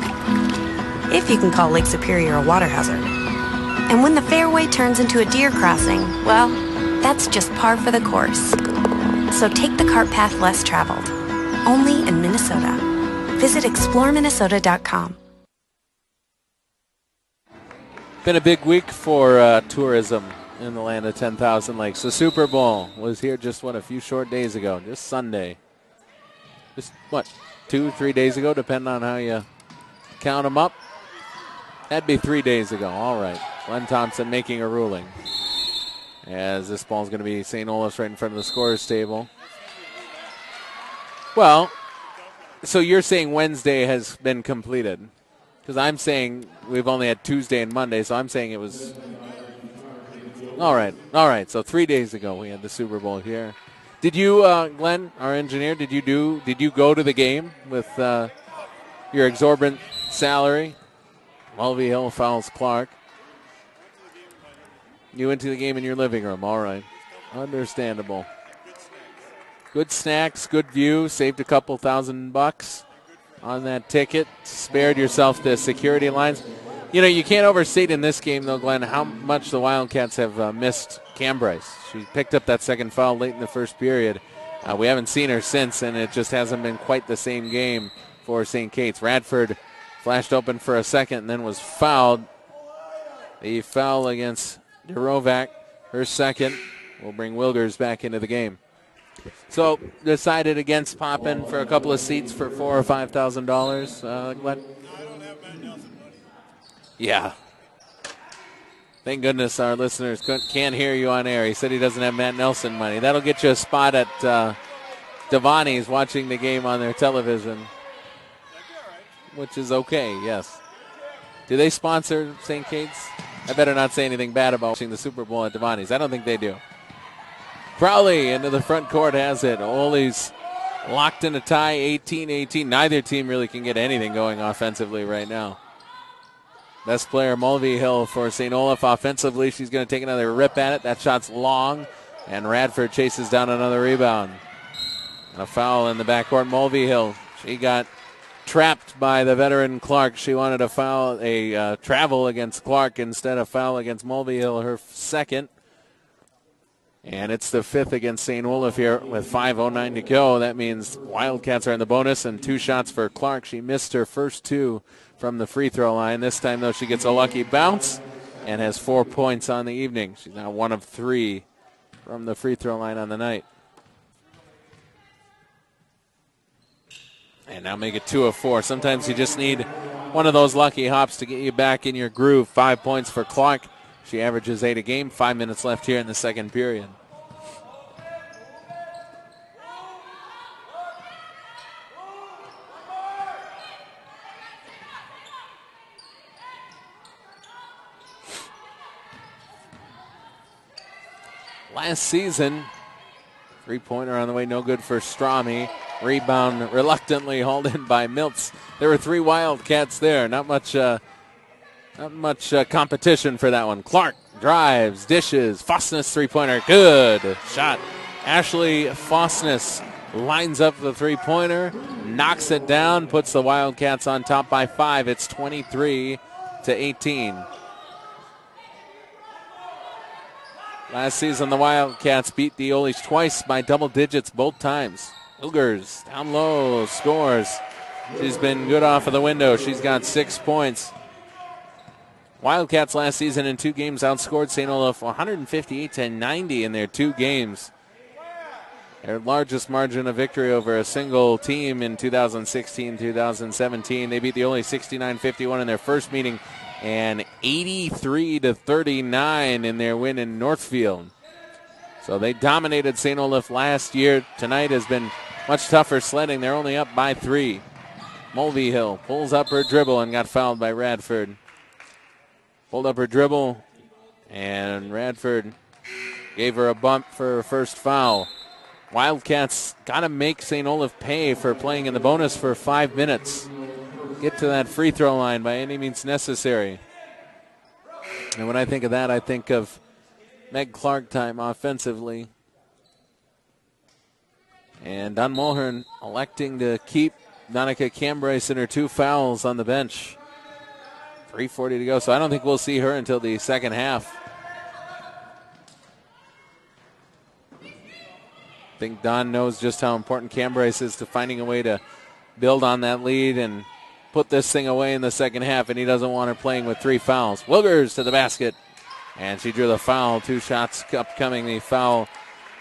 If you can call Lake Superior a water hazard. And when the fairway turns into a deer crossing, well, that's just par for the course. So take the cart path less traveled. Only in Minnesota. Visit exploreminnesota.com. Been a big week for tourism in the land of 10,000 lakes. The Super Bowl was here just, a few short days ago, just Sunday. Just, 2-3 days ago, depending on how you count them up. That'd be 3 days ago. All right. Glenn Thompson making a ruling. As this ball's going to be St. Olaf's right in front of the scorer's table. Well, so you're saying Wednesday has been completed. Because I'm saying we've only had Tuesday and Monday, so I'm saying it was... All right. So 3 days ago we had the Super Bowl here. Did you, Glenn, our engineer, did you go to the game with your exorbitant salary? Mulvey-Hill fouls Clark. You went to the game in your living room. All right. Understandable. Good snacks, good view. Saved a couple $1,000 on that ticket. Spared yourself the security lines. You know, you can't overstate in this game, though, Glenn, how much the Wildcats have missed Cam Bryce. She picked up that second foul late in the first period. We haven't seen her since, and it just hasn't been quite the same game for St. Kate's. Radford flashed open for a second and then was fouled. The foul against Durovac, her second, will bring Wilgers back into the game. So decided against popping for a couple of seats for $4,000 or $5,000, Glenn? Yeah. Thank goodness our listeners can't hear you on air. He said he doesn't have Matt Nelson money. That'll get you a spot at Devani's watching the game on their television, which is okay, yes. Do they sponsor St. Kate's? I better not say anything bad about watching the Super Bowl at Devani's. I don't think they do. Crowley into the front court has it. Oles locked in a tie, 18-18. Neither team really can get anything going offensively right now. Best player, Mulvey-Hill for St. Olaf. Offensively, she's going to take another rip at it. That shot's long, and Radford chases down another rebound. And a foul in the backcourt. Mulvey-Hill, she got trapped by the veteran Clark. She wanted a foul, a travel against Clark instead of foul against Mulvey-Hill, her second. And it's the fifth against St. Olaf here with 5:09 to go. That means Wildcats are in the bonus and 2 shots for Clark. She missed her first 2 from the free throw line. This time, though, she gets a lucky bounce and has 4 points on the evening. She's now 1 of 3 from the free throw line on the night. And now make it 2 of 4. Sometimes you just need one of those lucky hops to get you back in your groove. 5 points for Clark. She averages 8 a game. 5 minutes left here in the second period. Last season, three-pointer on the way, no good for Strami. Rebound reluctantly hauled in by Miltz. There were 3 Wildcats there. Not much competition for that one. Clark drives, dishes. Fosness three-pointer, good shot. Ashley Fosness lines up the three-pointer, knocks it down, puts the Wildcats on top by 5. It's 23-18. Last season, the Wildcats beat the Oles twice by double digits both times. Wilgers down low, scores. She's been good off of the window. She's got 6 points. Wildcats last season in 2 games outscored St. Olaf 158-90 in their 2 games. Their largest margin of victory over a single team in 2016-2017. They beat the Oles 69-51 in their first meeting and 83-39 in their win in Northfield. So they dominated St. Olaf last year. Tonight has been much tougher sledding. They're only up by 3. Mulvey-Hill pulls up her dribble and got fouled by Radford. Pulled up her dribble, and Radford gave her a bump for her first foul. Wildcats got to make St. Olaf pay for playing in the bonus for 5 minutes. Get to that free throw line by any means necessary. And when I think of that, I think of Meg Clark time offensively. And Don Mulhern electing to keep Donica Cambryce and her 2 fouls on the bench. 3:40 to go, so I don't think we'll see her until the second half. I think Don knows just how important Cambryce is to finding a way to build on that lead and put this thing away in the second half, and he doesn't want her playing with 3 fouls. Wilgers to the basket, and she drew the foul. 2 shots upcoming. The foul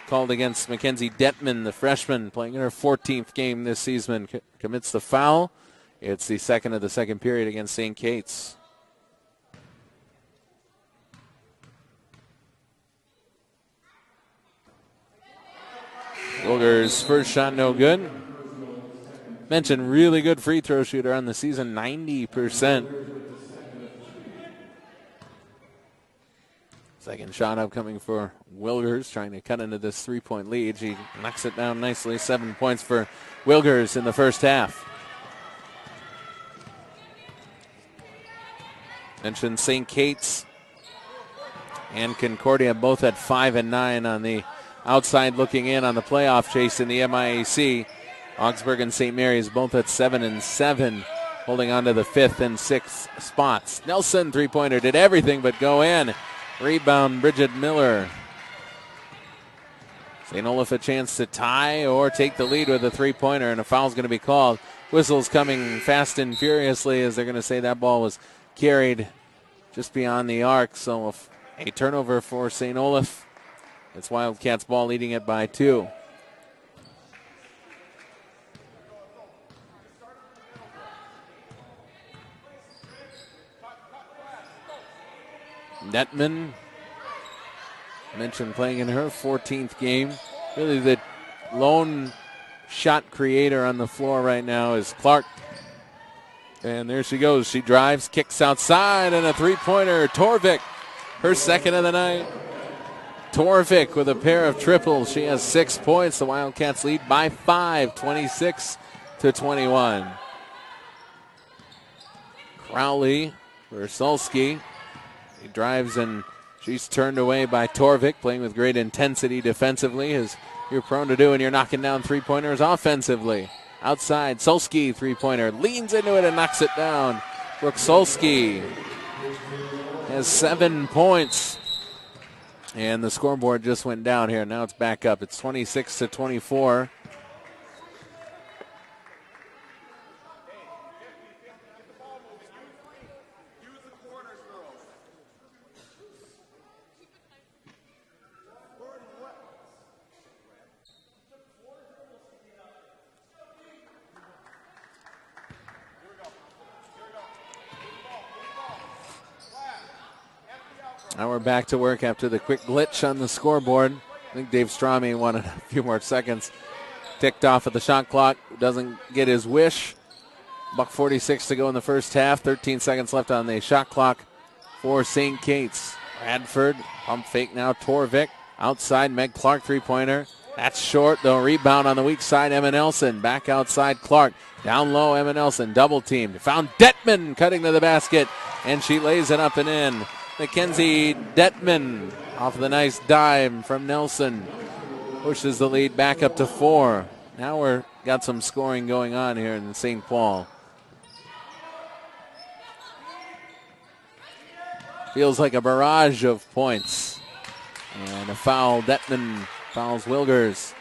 called against Mackenzie Detman, the freshman, playing in her 14th game this season, commits the foul. It's the second of the second period against St. Kate's. Wilgers' first shot no good. Mentioned really good free throw shooter on the season, 90%. Second shot upcoming for Wilgers, trying to cut into this 3-point lead. She knocks it down nicely. 7 points for Wilgers in the first half. Mentioned St. Kate's and Concordia both at 5 and 9 on the outside looking in on the playoff chase in the MIAC. Augsburg and St. Mary's both at 7 and 7, holding on to the 5th and 6th spots. Nelson, 3-pointer, did everything but go in. Rebound, Bridget Miller. St. Olaf a chance to tie or take the lead with a 3-pointer, and a foul's going to be called. Whistles coming fast and furiously as they're going to say that ball was carried just beyond the arc. So a turnover for St. Olaf. It's Wildcats ball, leading it by 2. Netman, mentioned playing in her 14th game. Really the lone shot creator on the floor right now is Clark. And there she goes. She drives, kicks outside, and a 3-pointer. Torvik, her second of the night. Torvik with a pair of triples. She has 6 points. The Wildcats lead by 5, 26-21. Crowley for Sulski. He drives and she's turned away by Torvik, playing with great intensity defensively, as you're prone to do when you're knocking down 3-pointers offensively. Outside, Sulski, 3-pointer, leans into it and knocks it down. Brooke Sulski has 7 points. And the scoreboard just went down here. Now it's back up. It's 26-24. Now we're back to work after the quick glitch on the scoreboard. I think Dave Strami wanted a few more seconds. Ticked off at the shot clock. Doesn't get his wish. $1:46 to go in the first half. 13 seconds left on the shot clock for St. Kate's. Radford, pump fake now. Torvik outside. Meg Clark, 3-pointer. That's short, though. Rebound on the weak side. Emma Nelson back outside. Clark down low. Emma Nelson double teamed. Found Detman cutting to the basket, and she lays it up and in. Mackenzie Detman off of the nice dime from Nelson pushes the lead back up to 4. Now we're got some scoring going on here in St. Paul. Feels like a barrage of points. And a foul. Detman fouls Wilgers.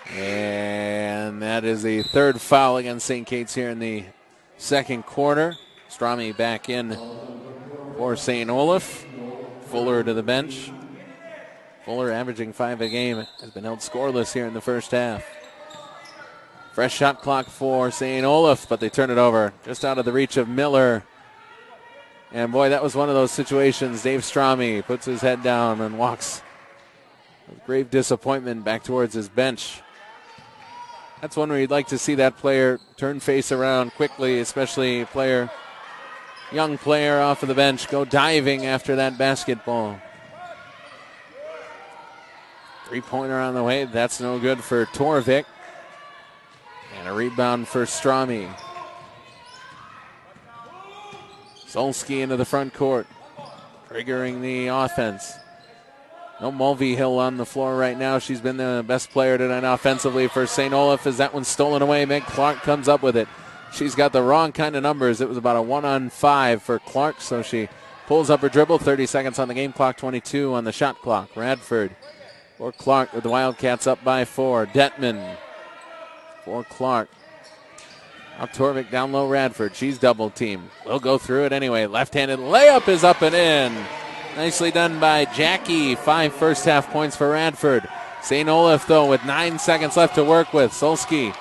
And that is the 3rd foul against St. Kate's here in the second quarter. Strami back in for St. Olaf. Fuller to the bench. Fuller averaging 5 a game. Has been held scoreless here in the first half. Fresh shot clock for St. Olaf, but they turn it over just out of the reach of Miller. And boy, that was one of those situations. Dave Strami puts his head down and walks with grave disappointment back towards his bench. That's one where you'd like to see that player turn face around quickly, especially a player, young player off of the bench, go diving after that basketball. 3-pointer on the way. That's no good for Torvik. And a rebound for Strami. Solski into the front court. triggering the offense. No Mulvihill on the floor right now. She's been the best player tonight offensively for St. Olaf as that one's stolen away. Meg Clark comes up with it. She's got the wrong kind of numbers. It was about a 1-on-5 for Clark, so she pulls up her dribble. 30 seconds on the game clock, 22 on the shot clock. Radford for Clark with the Wildcats up by 4. Detman for Clark. Now Torvik down low, Radford. She's double teamed. We'll go through it anyway. Left-handed layup is up and in. Nicely done by Jackie. 5 first half points for Radford. St. Olaf, though, with 9 seconds left to work with. Solsky a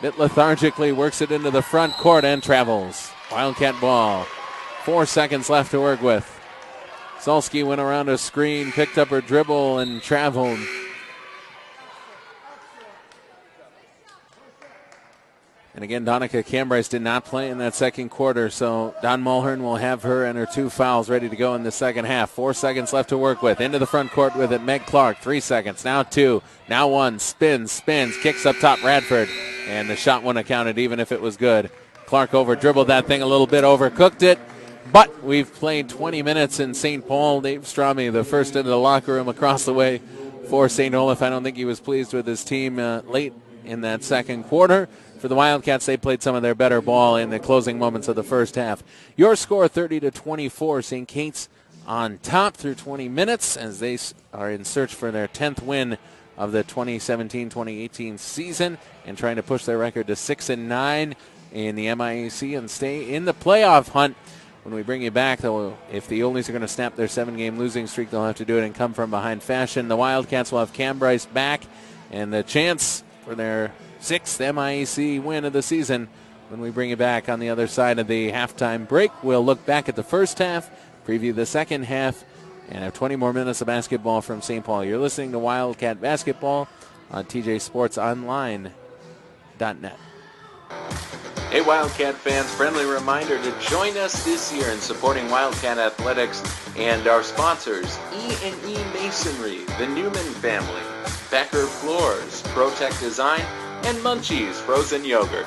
bit lethargically works it into the front court and travels. Wildcat ball. 4 seconds left to work with. Solsky went around a screen, picked up her dribble, and traveled. And again, Donica Cambryce did not play in that second quarter, so Don Mulhern will have her and her 2 fouls ready to go in the second half. 4 seconds left to work with. Into the front court with it, Meg Clark. 3 seconds, now 2, now 1. Spins, kicks up top, Radford. And the shot wouldn't have counted even if it was good. Clark over-dribbled that thing a little bit, overcooked it. But we've played 20 minutes in St. Paul. Dave Strami, the first into the locker room across the way for St. Olaf. I don't think he was pleased with his team late in that second quarter. For the Wildcats, they played some of their better ball in the closing moments of the first half. Your score 30-24. St. Kate's on top through 20 minutes as they are in search for their 10th win of the 2017-2018 season and trying to push their record to 6-9 in the MIAC and stay in the playoff hunt. When we bring you back, though, if the Oldies are going to snap their 7-game losing streak, they'll have to do it in come from behind fashion. The Wildcats will have Cambryce back and the chance for their 6th MIAC win of the season. When we bring you back on the other side of the halftime break, we'll look back at the first half, preview the second half, and have 20 more minutes of basketball from St. Paul. You're listening to Wildcat Basketball on TJSportsOnline.net. Hey Wildcat fans, friendly reminder to join us this year in supporting Wildcat Athletics and our sponsors, E&E Masonry, the Newman family, Becker Floors, ProTech Design, and Munchies Frozen Yogurt.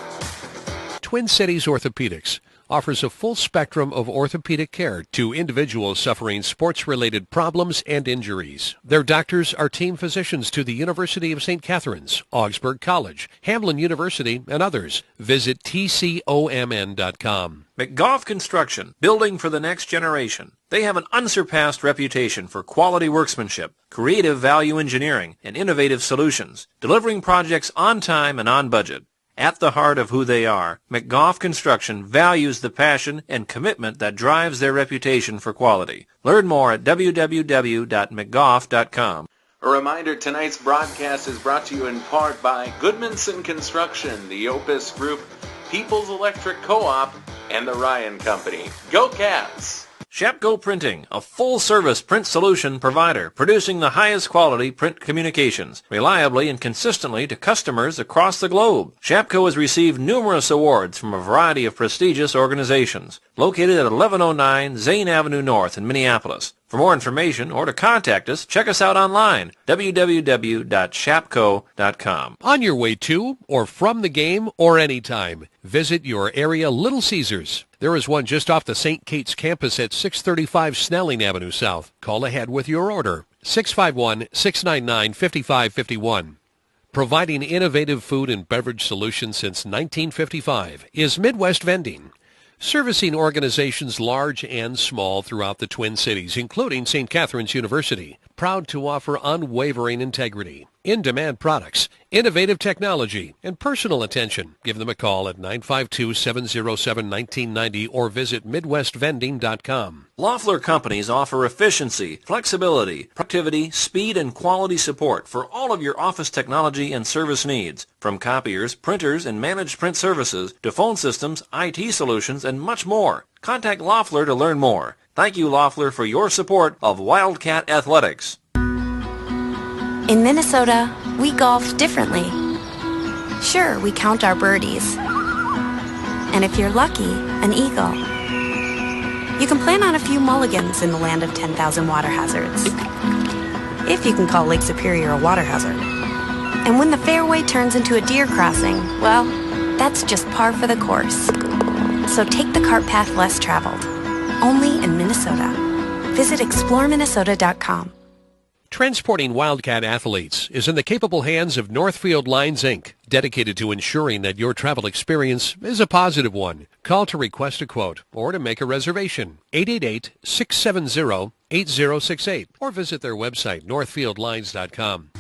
Twin Cities Orthopedics offers a full spectrum of orthopedic care to individuals suffering sports-related problems and injuries. Their doctors are team physicians to the University of St. Catharines, Augsburg College, Hamline University, and others. Visit tcomn.com. McGough Construction, building for the next generation. They have an unsurpassed reputation for quality workmanship, creative value engineering, and innovative solutions, delivering projects on time and on budget. At the heart of who they are, McGough Construction values the passion and commitment that drives their reputation for quality. Learn more at www.mcgough.com. A reminder, tonight's broadcast is brought to you in part by Goodmanson Construction, the Opus Group, People's Electric Co-op, and the Ryan Company. Go Cats! Shapco Printing, a full-service print solution provider, producing the highest quality print communications, reliably and consistently to customers across the globe. Shapco has received numerous awards from a variety of prestigious organizations. Located at 1109 Zane Avenue North in Minneapolis. For more information or to contact us, check us out online, www.shapco.com. On your way to or from the game or anytime, visit your area Little Caesars. There is one just off the St. Kate's campus at 635 Snelling Avenue South. Call ahead with your order, 651-699-5551. Providing innovative food and beverage solutions since 1955 is Midwest Vending. Servicing organizations large and small throughout the Twin Cities, including St. Catharines University. Proud to offer unwavering integrity, in-demand products, innovative technology, and personal attention. Give them a call at 952-707-1990 or visit MidwestVending.com. Loeffler companies offer efficiency, flexibility, productivity, speed, and quality support for all of your office technology and service needs. From copiers, printers, and managed print services to phone systems, IT solutions, and much more. Contact Loeffler to learn more. Thank you, Loeffler, for your support of Wildcat Athletics. In Minnesota, we golf differently. Sure, we count our birdies. And if you're lucky, an eagle. You can plan on a few mulligans in the land of 10,000 water hazards. If you can call Lake Superior a water hazard. And when the fairway turns into a deer crossing, well, that's just par for the course. So take the cart path less traveled. Only in Minnesota. Visit exploreminnesota.com. Transporting Wildcat athletes is in the capable hands of Northfield Lines, Inc., dedicated to ensuring that your travel experience is a positive one. Call to request a quote or to make a reservation. 888-670-8068 or visit their website, northfieldlines.com.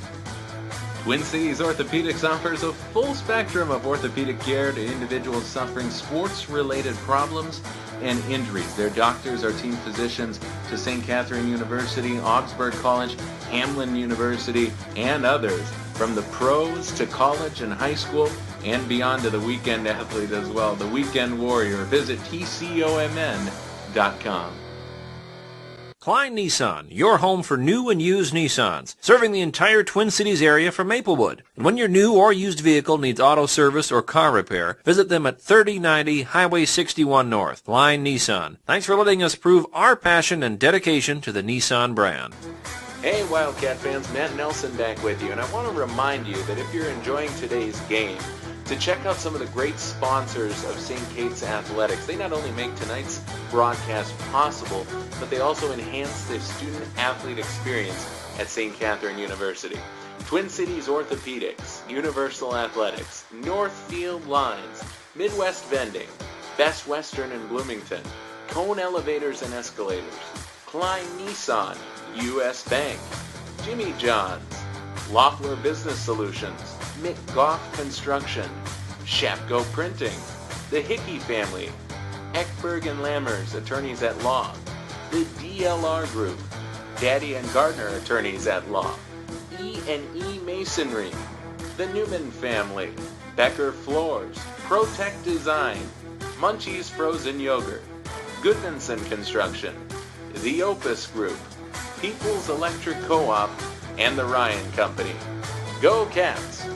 Twin Cities Orthopedics offers a full spectrum of orthopedic care to individuals suffering sports-related problems and injuries. Their doctors are team physicians to St. Catherine University, Augsburg College, Hamlin University, and others, from the pros to college and high school, and beyond to the weekend athlete as well, the weekend warrior. Visit tcomn.com. Klein Nissan, your home for new and used Nissans, serving the entire Twin Cities area from Maplewood. And when your new or used vehicle needs auto service or car repair, visit them at 3090 Highway 61 North. Klein Nissan. Thanks for letting us prove our passion and dedication to the Nissan brand. Hey Wildcat fans, Matt Nelson back with you, and I want to remind you that if you're enjoying today's game, to check out some of the great sponsors of St. Kate's Athletics. They not only make tonight's broadcast possible, but they also enhance the student-athlete experience at St. Catherine University. Twin Cities Orthopedics, Universal Athletics, Northfield Lines, Midwest Vending, Best Western in Bloomington, Cone Elevators and Escalators, Klein Nissan, U.S. Bank, Jimmy John's, Loeffler Business Solutions, McGough Construction, Shapko Printing, the Hickey Family, Eckberg and Lammers, Attorneys at Law, the DLR Group, Daddy and Gardner, Attorneys at Law, E&E Masonry, the Newman Family, Becker Floors, Protect Design, Munchie's Frozen Yogurt, Goodmanson Construction, the Opus Group, People's Electric Co-op, and the Ryan Company. Go Cats!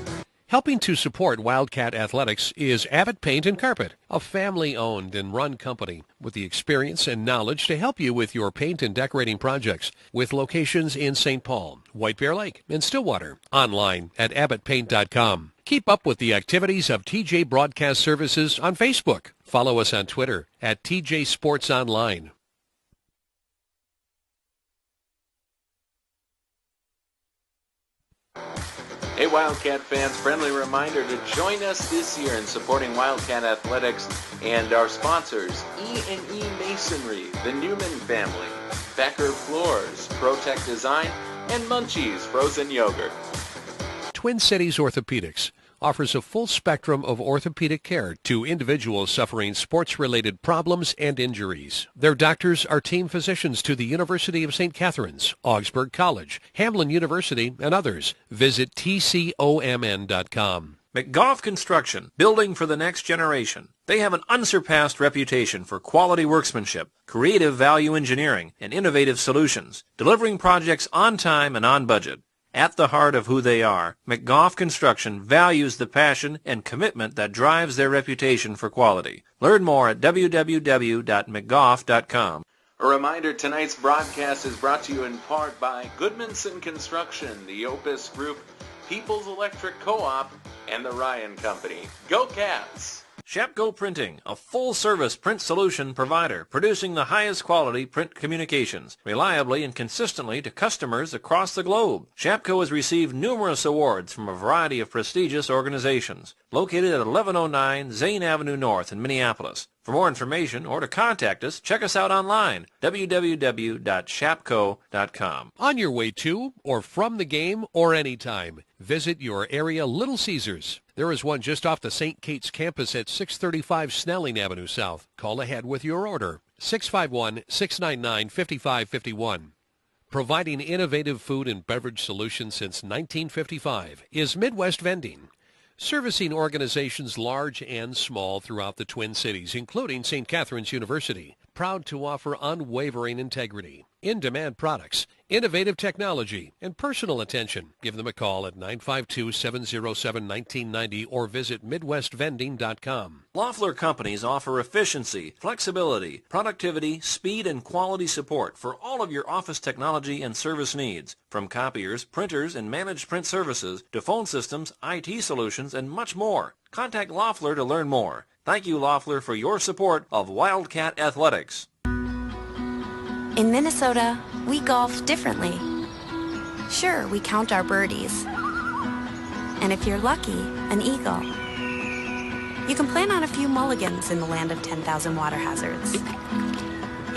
Helping to support Wildcat Athletics is Abbott Paint and Carpet, a family-owned and run company with the experience and knowledge to help you with your paint and decorating projects, with locations in St. Paul, White Bear Lake, and Stillwater. Online at abbottpaint.com. Keep up with the activities of TJ Broadcast Services on Facebook. Follow us on Twitter at TJ Sports Online. Hey Wildcat fans, friendly reminder to join us this year in supporting Wildcat Athletics and our sponsors, E&E Masonry, the Newman Family, Becker Floors, Protect Design, and Munchie's Frozen Yogurt. Twin Cities Orthopedics offers a full spectrum of orthopedic care to individuals suffering sports-related problems and injuries. Their doctors are team physicians to the University of St. Catherine's, Augsburg College, Hamlin University, and others. Visit tcomn.com. McGough Construction, building for the next generation. They have an unsurpassed reputation for quality workmanship, creative value engineering, and innovative solutions, delivering projects on time and on budget. At the heart of who they are, McGough Construction values the passion and commitment that drives their reputation for quality. Learn more at www.mcgough.com. A reminder, tonight's broadcast is brought to you in part by Goodmanson Construction, the Opus Group, People's Electric Co-op, and the Ryan Company. Go Cats! Shapko Printing, a full-service print solution provider, producing the highest quality print communications, reliably and consistently to customers across the globe. Shapko has received numerous awards from a variety of prestigious organizations. Located at 1109 Zane Avenue North in Minneapolis. For more information or to contact us, check us out online, www.shapko.com. On your way to or from the game or anytime, visit your area Little Caesars. There is one just off the St. Kate's campus at 635 Snelling Avenue South. Call ahead with your order, 651-699-5551. Providing innovative food and beverage solutions since 1955 is Midwest Vending. Servicing organizations large and small throughout the Twin Cities, including St. Catherine's University. Proud to offer unwavering integrity, in-demand products, innovative technology, and personal attention. Give them a call at 952-707-1990 or visit MidwestVending.com. Loeffler companies offer efficiency, flexibility, productivity, speed, and quality support for all of your office technology and service needs. From copiers, printers, and managed print services to phone systems, IT solutions, and much more. Contact Loeffler to learn more. Thank you, Loeffler, for your support of Wildcat Athletics. In Minnesota, we golf differently. Sure, we count our birdies. And if you're lucky, an eagle. You can plan on a few mulligans in the land of 10,000 water hazards.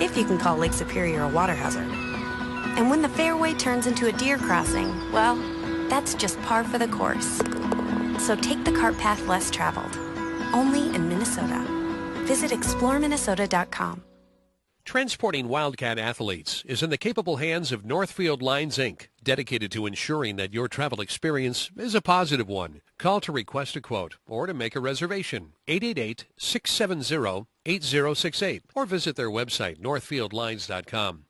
If you can call Lake Superior a water hazard. And when the fairway turns into a deer crossing, well, that's just par for the course. So take the cart path less traveled. Only in Minnesota. Visit exploreminnesota.com. Transporting Wildcat athletes is in the capable hands of Northfield Lines, Inc., dedicated to ensuring that your travel experience is a positive one. Call to request a quote or to make a reservation, 888-670-8068, or visit their website, northfieldlines.com.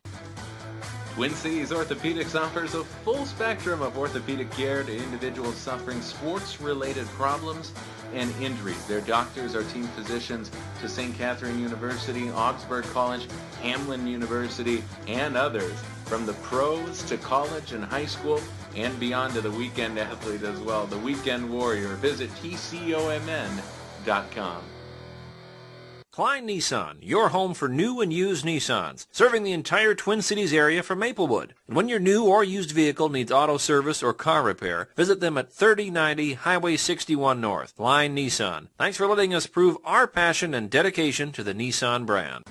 Twin Cities Orthopedics offers a full spectrum of orthopedic care to individuals suffering sports-related problems and injuries. Their doctors are team physicians to St. Catherine University, Augsburg College, Hamline University, and others, from the pros to college and high school, and beyond to the weekend athlete as well, the weekend warrior. Visit tcomn.com. Klein Nissan, your home for new and used Nissans, serving the entire Twin Cities area from Maplewood. And when your new or used vehicle needs auto service or car repair, visit them at 3090 Highway 61 North. Klein Nissan. Thanks for letting us prove our passion and dedication to the Nissan brand.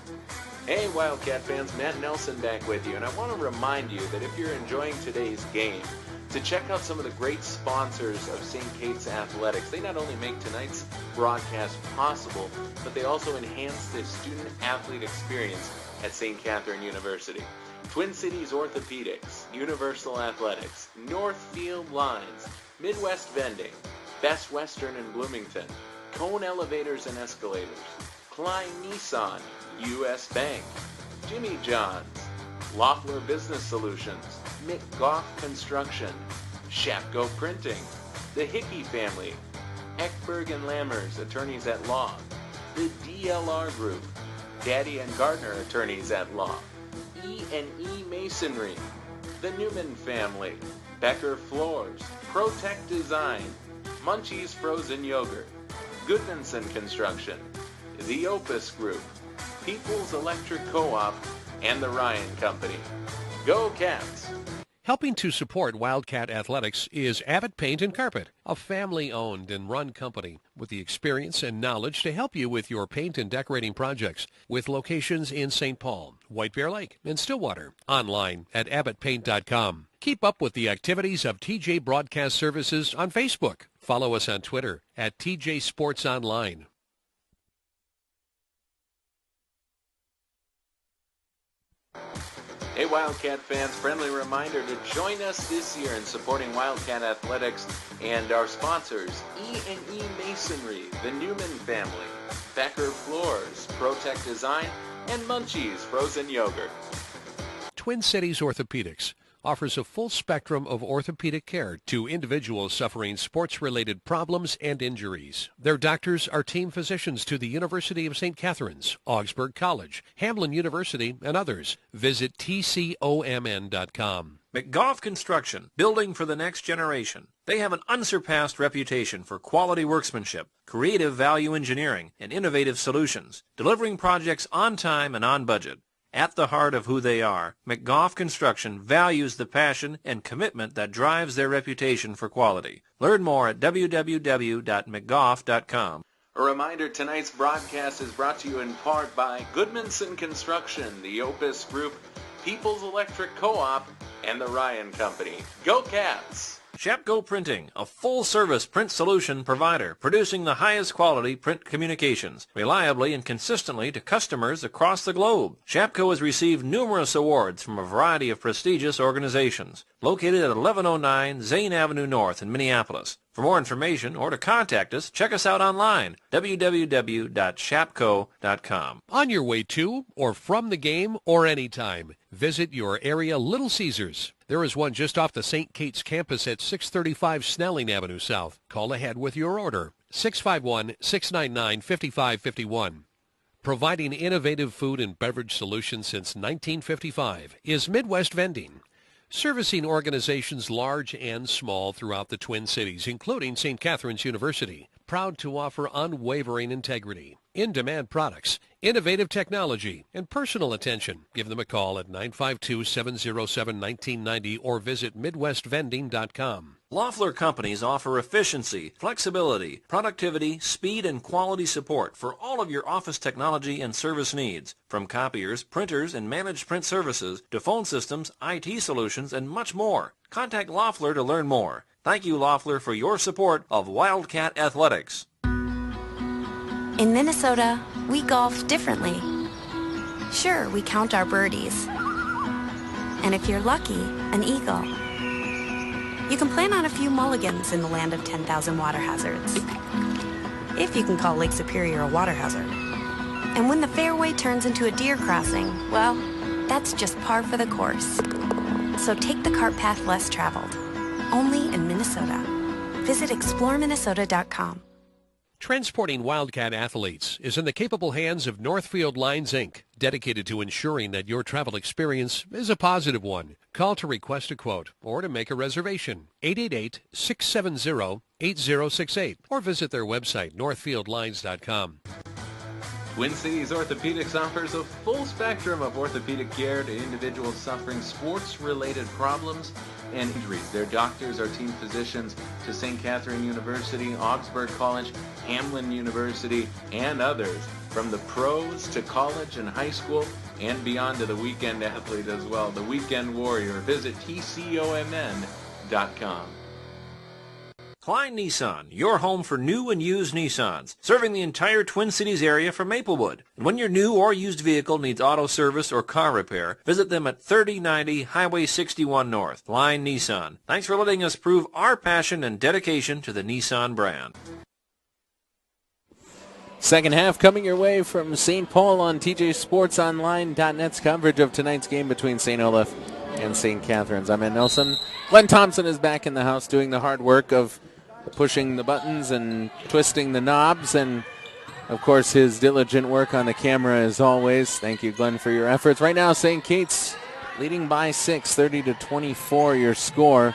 Hey Wildcat fans, Matt Nelson back with you, and I want to remind you that if you're enjoying today's game, to check out some of the great sponsors of St. Kate's Athletics. They not only make tonight's broadcast possible, but they also enhance the student-athlete experience at St. Catherine University. Twin Cities Orthopedics, Universal Athletics, Northfield Lines, Midwest Vending, Best Western in Bloomington, Cone Elevators and Escalators, Klein Nissan, U.S. Bank, Jimmy John's, Loeffler Business Solutions, McGough Construction, Shapko Printing, the Hickey Family, Eckberg and Lammers, Attorneys at Law, the DLR Group, Daddy and Gardner, Attorneys at Law, E&E Masonry, the Newman Family, Becker Floors, Protect Design, Munchies Frozen Yogurt, Goodmanson Construction, the Opus Group, People's Electric Co-op, and the Ryan Company. Go Cats! Helping to support Wildcat Athletics is Abbott Paint and Carpet, a family-owned and run company with the experience and knowledge to help you with your paint and decorating projects, with locations in St. Paul, White Bear Lake, and Stillwater. Online at abbottpaint.com. Keep up with the activities of TJ Broadcast Services on Facebook. Follow us on Twitter at TJ Sports Online. Hey Wildcat fans, friendly reminder to join us this year in supporting Wildcat Athletics and our sponsors, E&E Masonry, the Newman Family, Becker Floors, Protect Design, and Munchies Frozen Yogurt. Twin Cities Orthopedics offers a full spectrum of orthopedic care to individuals suffering sports-related problems and injuries. Their doctors are team physicians to the University of St. Catherine's, Augsburg College, Hamline University, and others. Visit tcomn.com. McGough Construction, building for the next generation. They have an unsurpassed reputation for quality workmanship, creative value engineering, and innovative solutions, delivering projects on time and on budget. At the heart of who they are, McGough Construction values the passion and commitment that drives their reputation for quality. Learn more at www.mcgough.com. A reminder, tonight's broadcast is brought to you in part by Goodmanson Construction, the Opus Group, People's Electric Co-op, and the Ryan Company. Go Cats! Shapko Printing, a full-service print solution provider, producing the highest quality print communications, reliably and consistently to customers across the globe. Shapko has received numerous awards from a variety of prestigious organizations. Located at 1109 Zane Avenue North in Minneapolis. For more information or to contact us, check us out online, www.shapko.com. On your way to or from the game or anytime, visit your area Little Caesars. There is one just off the St. Kate's campus at 635 Snelling Avenue South. Call ahead with your order, 651-699-5551. Providing innovative food and beverage solutions since 1955 is Midwest Vending. Servicing organizations large and small throughout the Twin Cities, including St. Catherine's University. proud to offer unwavering integrity, in-demand products, innovative technology, and personal attention. Give them a call at 952-707-1990 or visit MidwestVending.com. Loeffler Companies offer efficiency, flexibility, productivity, speed, and quality support for all of your office technology and service needs. From copiers, printers, and managed print services to phone systems, IT solutions, and much more. Contact Loeffler to learn more. Thank you, Loeffler, for your support of Wildcat Athletics. In Minnesota, we golf differently. Sure, we count our birdies. And if you're lucky, an eagle. You can plan on a few mulligans in the land of 10,000 water hazards. If you can call Lake Superior a water hazard. And when the fairway turns into a deer crossing, well, that's just par for the course. So take the cart path less traveled. Only in Minnesota. Visit exploreminnesota.com. Transporting Wildcat athletes is in the capable hands of Northfield Lines, Inc., dedicated to ensuring that your travel experience is a positive one. Call to request a quote or to make a reservation, 888-670-8068, or visit their website, northfieldlines.com. Twin Cities Orthopedics offers a full spectrum of orthopedic care to individuals suffering sports-related problems and injuries. Their doctors are team physicians to St. Catherine University, Augsburg College, Hamlin University, and others. From the pros to college and high school and beyond to the weekend athlete as well. The Weekend Warrior. Visit tcomn.com. Klein Nissan, your home for new and used Nissans, serving the entire Twin Cities area from Maplewood. And when your new or used vehicle needs auto service or car repair, visit them at 3090 Highway 61 North. Klein Nissan. Thanks for letting us prove our passion and dedication to the Nissan brand. Second half coming your way from St. Paul on TJSportsOnline.net's coverage of tonight's game between St. Olaf and St. Catharines. I'm Ed Nelson. Glenn Thompson is back in the house doing the hard work of pushing the buttons and twisting the knobs, and of course his diligent work on the camera as always. Thank you, Glenn, for your efforts. Right now, St. Kate's leading by 6, 30-24 your score.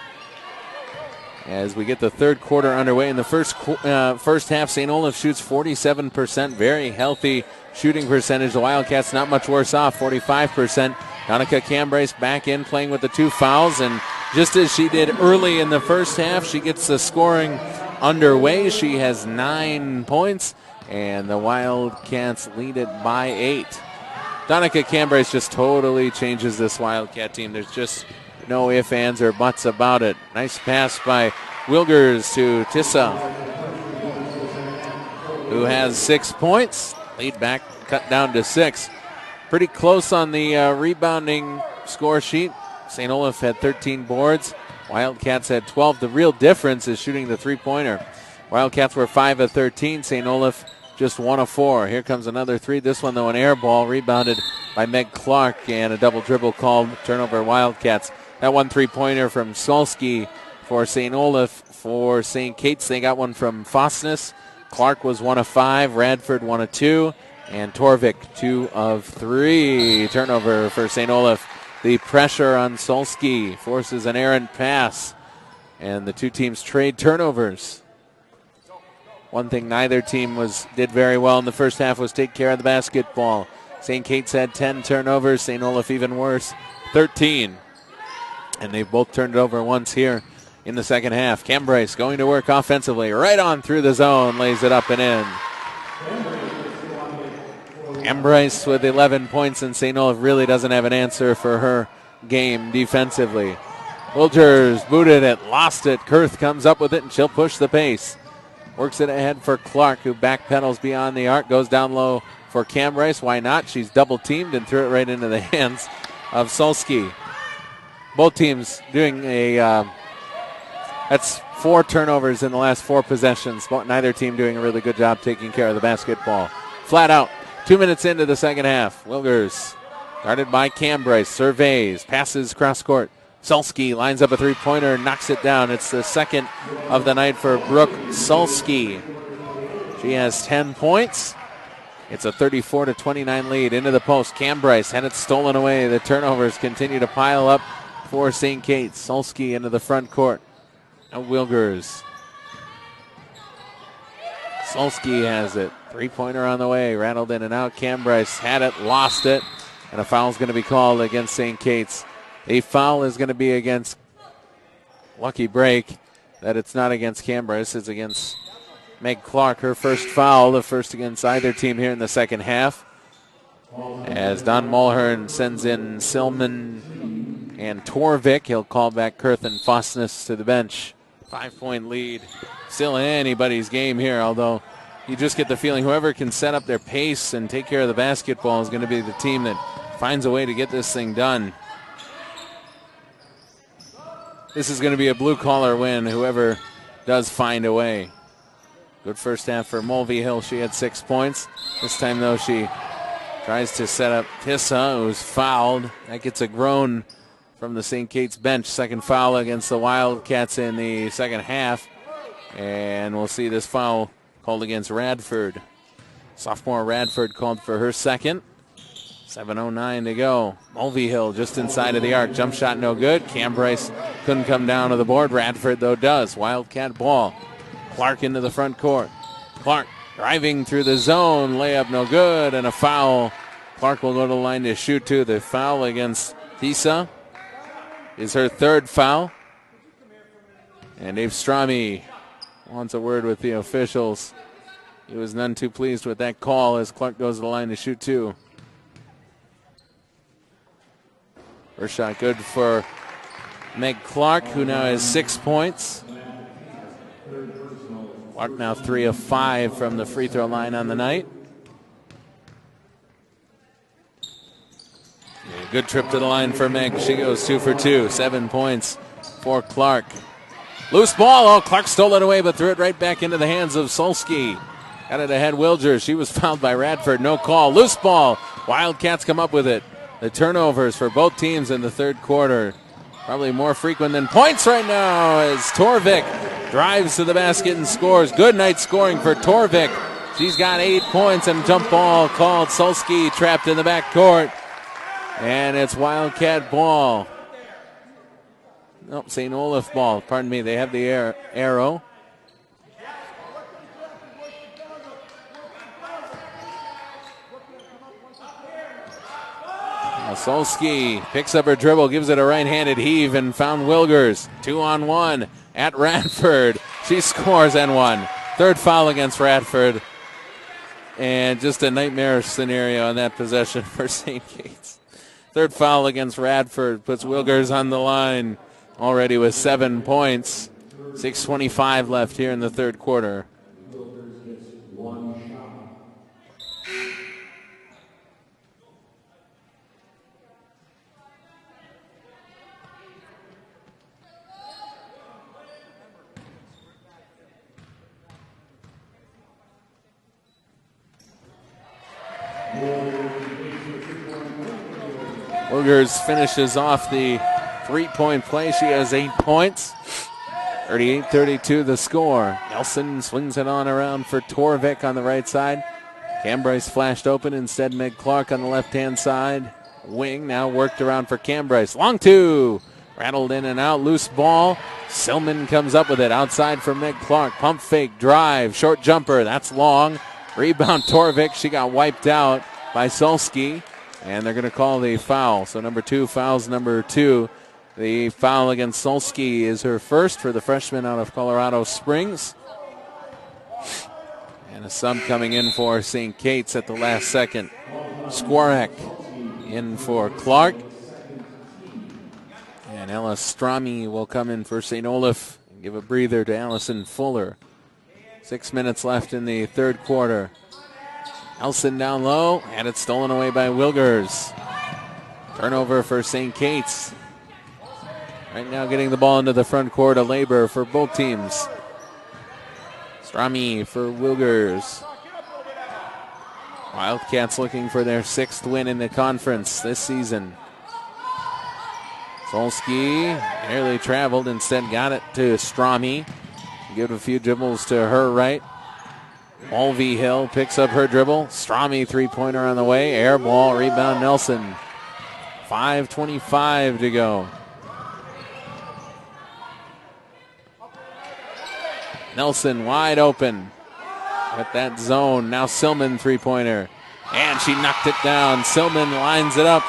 As we get the third quarter underway in the first half, St. Olaf shoots 47%, very healthy shooting percentage. The Wildcats not much worse off, 45%. Donica Cambrace back in playing with the 2 fouls, and just as she did early in the first half, she gets the scoring underway. She has 9 points, and the Wildcats lead it by 8. Donica Cambrace just totally changes this Wildcat team. There's just no ifs, ands, or buts about it. Nice pass by Wilgers to Tissa, who has 6 points. Lead back cut down to 6. Pretty close on the rebounding score sheet. St. Olaf had 13 boards. Wildcats had 12. The real difference is shooting the three-pointer. Wildcats were 5 of 13. St. Olaf just 1 of 4. Here comes another 3. This one, though, an air ball rebounded by Meg Clark, and a double dribble called. Turnover Wildcats. That one three-pointer from Solsky for St. Olaf. For St. Kate's, they got one from Fosness. Clark was 1 of 5. Radford 1 of 2. And Torvik 2 of 3. Turnover for St. Olaf. The pressure on Solsky forces an errant pass. And the two teams trade turnovers. One thing neither team did very well in the first half was take care of the basketball. St. Kate's had 10 turnovers. St. Olaf even worse, 13. And they've both turned it over once here in the second half. Cambrace going to work offensively. Right on through the zone. Lays it up and in. Cambrace with 11 points, and St. Olaf really doesn't have an answer for her game defensively. Wilgers booted it, lost it. Kurth comes up with it, and she'll push the pace. Works it ahead for Clark, who backpedals beyond the arc, goes down low for Cambrace. Why not? She's double-teamed and threw it right into the hands of Solsky. Both teams doing that's 4 turnovers in the last 4 possessions. Neither team doing a really good job taking care of the basketball. Flat out. 2 minutes into the second half. Wilgers, guarded by Cambrace, surveys, passes cross court. Solsky lines up a three-pointer, knocks it down. It's the second of the night for Brooke Solsky. She has 10 points. It's a 34-29 lead into the post. Cambrace had it stolen away. The turnovers continue to pile up for St. Kate's. Solsky into the front court. Now Wilgers Solsky has it. Three-pointer on the way. Rattled in and out. Cam Bryce had it, lost it. And a foul is going to be called against St. Kate's. A foul is going to be against Lucky Break. That it's not against Cam Bryce. It's against Meg Clark. Her first foul. The first against either team here in the second half. As Don Mulhern sends in Silman and Torvik. He'll call back Kurth and Fosness to the bench. 5-point lead. Still anybody's game here, although you just get the feeling whoever can set up their pace and take care of the basketball is going to be the team that finds a way to get this thing done. This is going to be a blue-collar win, whoever does find a way. Good first half for Mulvey Hill. She had 6 points. This time, though, she tries to set up Tissa, who's fouled. That gets a groan from the St. Kate's bench. Second foul against the Wildcats in the second half. And we'll see this foul called against Radford. Sophomore Radford called for her second. 7:09 to go. Mulvey Hill just inside of the arc. Jump shot no good. Cam Bryce couldn't come down to the board. Radford, though, does. Wildcat ball. Clark into the front court. Clark driving through the zone. Layup no good. And a foul. Clark will go to the line to shoot two. The foul against Tisa is her third foul. And Dave Strami wants a word with the officials. He was none too pleased with that call as Clark goes to the line to shoot two. First shot good for Meg Clark, who now has 6 points. Clark now 3 of 5 from the free throw line on the night. A good trip to the line for Meg. She goes 2 for 2. 7 points for Clark. Loose ball. Oh, Clark stole it away, but threw it right back into the hands of Solsky. Got it ahead Wilger. She was fouled by Radford. No call. Loose ball. Wildcats come up with it. The turnovers for both teams in the third quarter probably more frequent than points right now as Torvik drives to the basket and scores. Good night scoring for Torvik. She's got 8 points and jump ball called. Solsky trapped in the backcourt. And it's Wildcat ball. Nope, St. Olaf ball. Pardon me, they have the arrow. Solsky picks up her dribble, gives it a right-handed heave, and found Wilgers. 2-on-1 at Radford. She scores and one. Third foul against Radford. And just a nightmare scenario in that possession for St. Kate's. Third foul against Radford puts Wilgers on the line already with 7 points. 6:25 left here in the third quarter. Wilgers finishes off the three-point play. She has 8 points. 38-32 the score. Nelson swings it on around for Torvik on the right side. Cam Bryce flashed open. Instead, Meg Clark on the left-hand side. Wing now worked around for Cam Bryce. Long two. Rattled in and out. Loose ball. Silman comes up with it. Outside for Meg Clark. Pump fake. Drive. Short jumper. That's long. Rebound Torvik. She got wiped out by Solsky. And they're going to call the foul. So number 2 fouls number 2. The foul against Solsky is her first for the freshman out of Colorado Springs. And a sub coming in for St. Kate's at the last second. Skwarek in for Clark. And Ella Strami will come in for St. Olaf and give a breather to Allison Fuller. 6 minutes left in the third quarter. Nelson down low, had it stolen away by Wilgers. Turnover for St. Kate's. Right now getting the ball into the front court, a labor for both teams. Strami for Wilgers. Wildcats looking for their 6th win in the conference this season. Solsky nearly traveled, instead got it to Strami. Give a few dribbles to her right. Mulvey Hill picks up her dribble. Strami three-pointer on the way. Air ball, rebound Nelson. 5:25 to go. Nelson wide open. with that zone. Now Silman three-pointer. And she knocked it down. Silman lines it up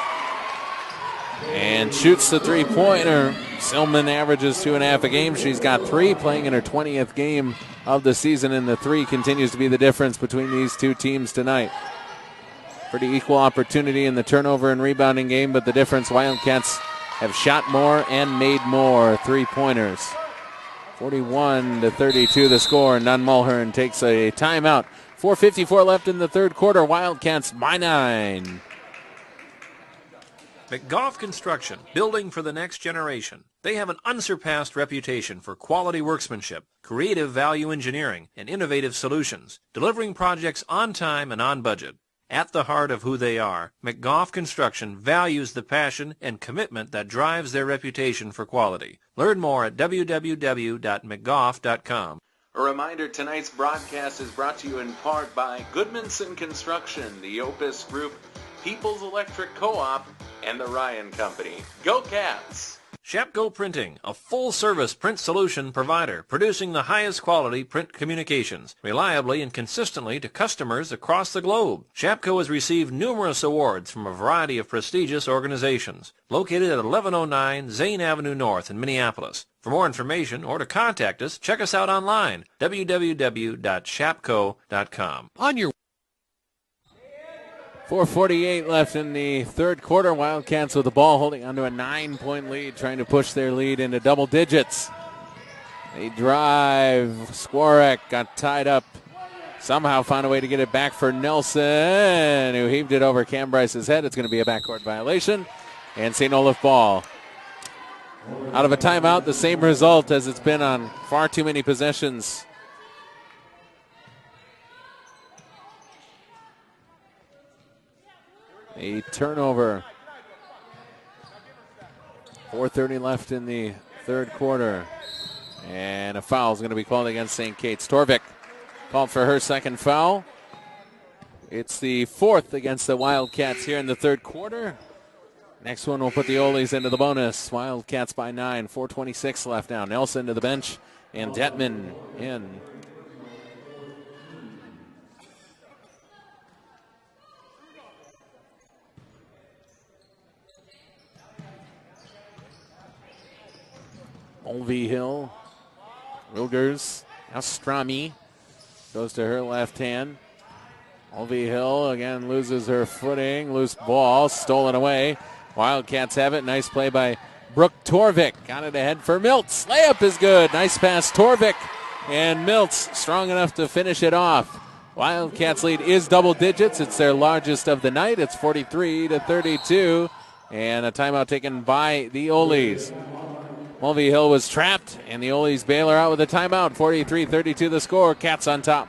and shoots the three-pointer. Silman averages 2.5 a game. She's got 3, playing in her 20th game of the season, and the 3 continues to be the difference between these two teams tonight. Pretty equal opportunity in the turnover and rebounding game, but the difference, Wildcats have shot more and made more three-pointers. 41-32 the score. Nunn Mulhern takes a timeout. 4:54 left in the third quarter. Wildcats by 9. McGough Construction, building for the next generation. They have an unsurpassed reputation for quality workmanship, creative value engineering, and innovative solutions, delivering projects on time and on budget. At the heart of who they are, McGough Construction values the passion and commitment that drives their reputation for quality. Learn more at www.mcgough.com. A reminder, tonight's broadcast is brought to you in part by Goodmanson Construction, the Opus Group, People's Electric Co-op, and the Ryan Company. Go Cats! Shapco Printing, a full-service print solution provider, producing the highest quality print communications, reliably and consistently to customers across the globe. Shapco has received numerous awards from a variety of prestigious organizations. Located at 1109 Zane Avenue North in Minneapolis. For more information or to contact us, check us out online, www.shapco.com. On your 4:48 left in the third quarter. Wildcats with the ball, holding onto a 9-point lead, trying to push their lead into double digits. They drive. Skwarek got tied up. Somehow found a way to get it back for Nelson, who heaved it over Cam Bryce's head. It's going to be a backcourt violation. And St. Olaf ball. Out of a timeout, the same result as it's been on far too many possessions. A turnover. 4:30 left in the third quarter. And a foul is going to be called against St. Kate's. Torvik called for her second foul. It's the 4th against the Wildcats here in the third quarter. Next one will put the Oles into the bonus. Wildcats by 9. 4:26 left now. Nelson to the bench and Detman in. Mulvihill, Wilgers, now Strami goes to her left hand. Mulvihill again loses her footing, loose ball, stolen away. Wildcats have it, nice play by Brooke Torvik. Got it ahead for Miltz, layup is good, nice pass Torvik, and Miltz strong enough to finish it off. Wildcats lead is double digits, it's their largest of the night, it's 43-32, and a timeout taken by the Oles. Mulvihill was trapped, and the Oles bail her out with a timeout. 43-32 the score. Cats on top.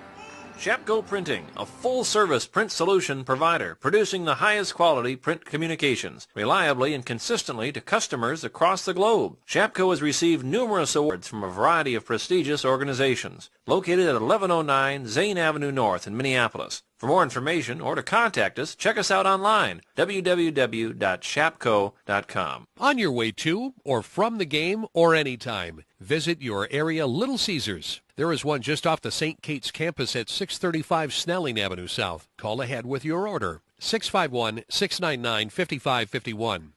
Shapco Printing, a full-service print solution provider, producing the highest quality print communications, reliably and consistently to customers across the globe. Shapco has received numerous awards from a variety of prestigious organizations. Located at 1109 Zane Avenue North in Minneapolis. For more information or to contact us, check us out online, www.shapco.com. On your way to or from the game or anytime, visit your area Little Caesars. There is one just off the St. Kate's campus at 635 Snelling Avenue South. Call ahead with your order, 651-699-5551.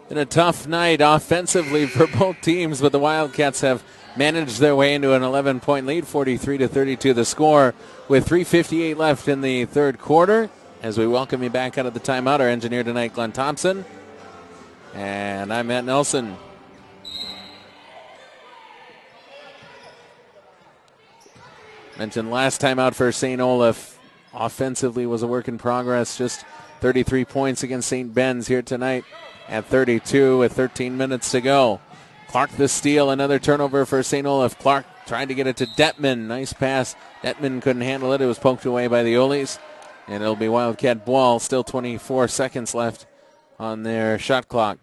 Been a tough night offensively for both teams, but the Wildcats have managed their way into an 11-point lead, 43-32 the score, with 3:58 left in the third quarter. As we welcome you back out of the timeout, our engineer tonight, Glenn Thompson. And I'm Matt Nelson. Mentioned last time out for St. Olaf, offensively was a work in progress. Just 33 points against St. Ben's here tonight at 32 with 13 minutes to go. Clark the steal, another turnover for St. Olaf. Clark tried to get it to Detman. Nice pass. Detman couldn't handle it. It was poked away by the Oles. And it'll be Wildcat ball. Still 24 seconds left on their shot clock.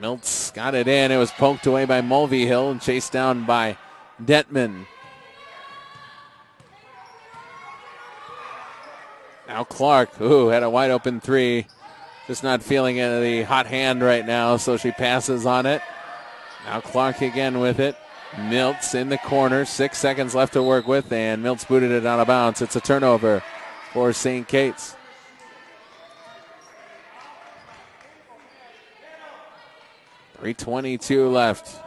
Miltz got it in. It was poked away by Mulvihill and chased down by Detman. Now Clark, had a wide open three. just not feeling the hot hand right now, so she passes on it. Now Clark again with it. Miltz in the corner, 6 seconds left to work with, and Miltz booted it out of bounds. It's a turnover for St. Kate's. .322 left.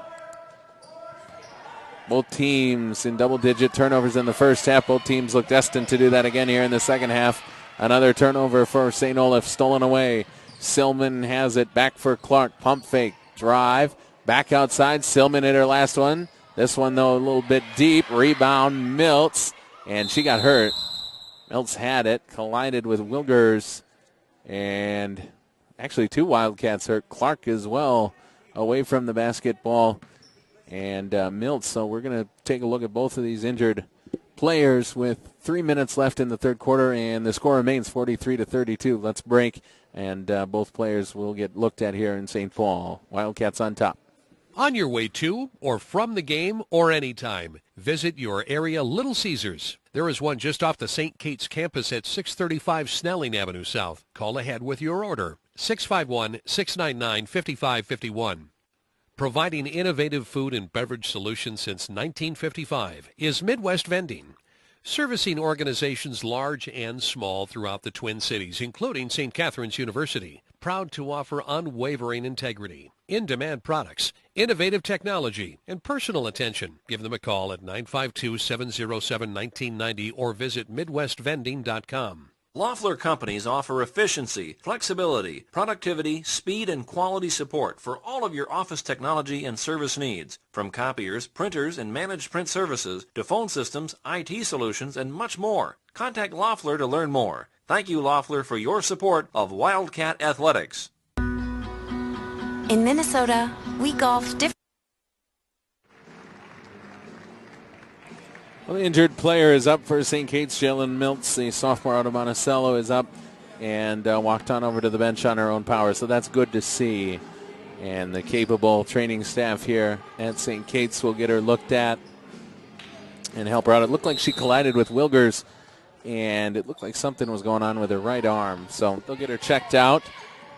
Both teams in double-digit turnovers in the first half. Both teams look destined to do that again here in the second half. Another turnover for St. Olaf, stolen away. Silman has it back for Clark. Pump fake, drive, back outside. Silman hit her last one. This one, though, a little bit deep. Rebound, Miltz, and she got hurt. Miltz had it, collided with Wilgers, and actually 2 Wildcats hurt. Clark as well, away from the basketball, and Miltz. So we're going to take a look at both of these injured players with 3 minutes left in the third quarter, and the score remains 43-32. Let's break, and both players will get looked at here in St. Paul. Wildcats on top. On your way to or from the game or anytime, visit your area Little Caesars. There is one just off the St. Kate's campus at 635 Snelling Avenue South. Call ahead with your order, 651-699-5551. Providing innovative food and beverage solutions since 1955 is Midwest Vending. Servicing organizations large and small throughout the Twin Cities, including St. Catherine's University. Proud to offer unwavering integrity, in-demand products, innovative technology, and personal attention. Give them a call at 952-707-1990 or visit MidwestVending.com. Loeffler companies offer efficiency, flexibility, productivity, speed, and quality support for all of your office technology and service needs. From copiers, printers, and managed print services to phone systems, IT solutions, and much more. Contact Loeffler to learn more. Thank you, Loeffler, for your support of Wildcat Athletics. In Minnesota, we golf differently. Well, the injured player is up for St. Kate's. Jalen Miltz, the sophomore out of Monticello, is up and walked on over to the bench on her own power. So that's good to see. And the capable training staff here at St. Kate's will get her looked at and help her out. It looked like she collided with Wilgers, and it looked like something was going on with her right arm. So they'll get her checked out,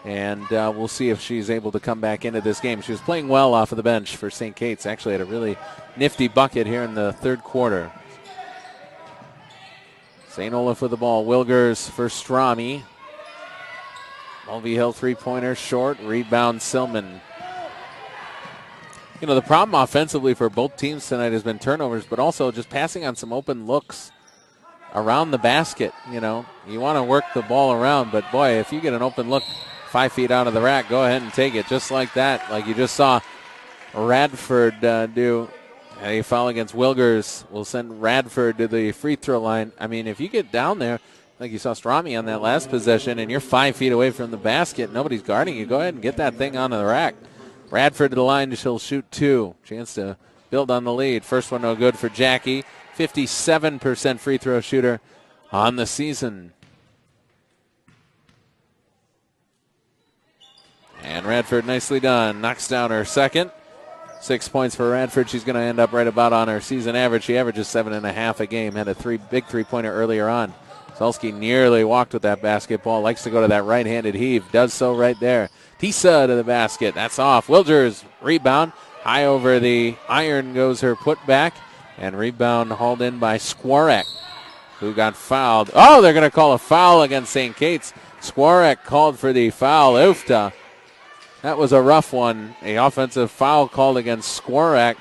and we'll see if she's able to come back into this game. She was playing well off of the bench for St. Kate's. Actually had a really nifty bucket here in the third quarter. St. Olaf with the ball. Wilgers for Strami. Mulvey Hill three-pointer short. Rebound Silman. You know, the problem offensively for both teams tonight has been turnovers, but also just passing on some open looks around the basket. You know, you want to work the ball around, but boy, if you get an open look 5 feet out of the rack, go ahead and take it just like that, like you just saw Radford do. A foul against Wilgers will send Radford to the free throw line. I mean, if you get down there, like you saw Strami on that last possession, and you're 5 feet away from the basket, nobody's guarding you, go ahead and get that thing onto the rack. Radford to the line, she'll shoot 2. Chance to build on the lead. First one no good for Jackie. 57% free throw shooter on the season. And Radford nicely done. Knocks down her second. 6 points for Radford. She's going to end up right about on her season average. She averages 7.5 a game. Had a big three-pointer earlier on. Solsky nearly walked with that basketball. Likes to go to that right-handed heave. Does so right there. Tisa to the basket. That's off. Wilgers rebound. High over the iron goes her putback. And rebound hauled in by Skwarek, who got fouled. Oh, they're going to call a foul against St. Kate's. Skwarek called for the foul. Ufta. That was a rough one. A offensive foul called against Skwarek.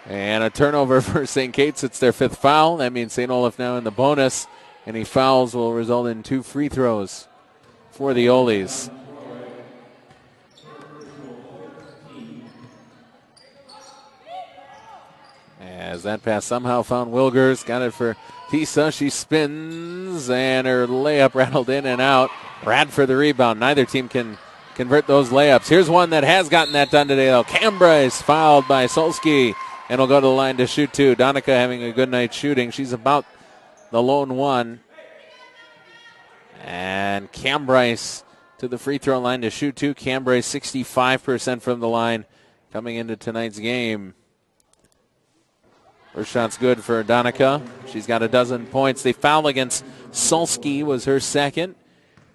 And a turnover for St. Kate's. It's their 5th foul. That means St. Olaf now in the bonus. Any fouls will result in 2 free throws for the Oles. As that pass somehow found Wilgers. Got it for Tisa. She spins, and her layup rattled in and out. Radford the rebound. Neither team can convert those layups. Here's one that has gotten that done today, though. Cambrai is fouled by Solsky, and will go to the line to shoot 2. Donica having a good night shooting. She's about the lone one. And Cambrai to the free throw line to shoot 2. Cambrai 65% from the line coming into tonight's game. First shot's good for Donica. She's got 12 points. The foul against Solsky was her second.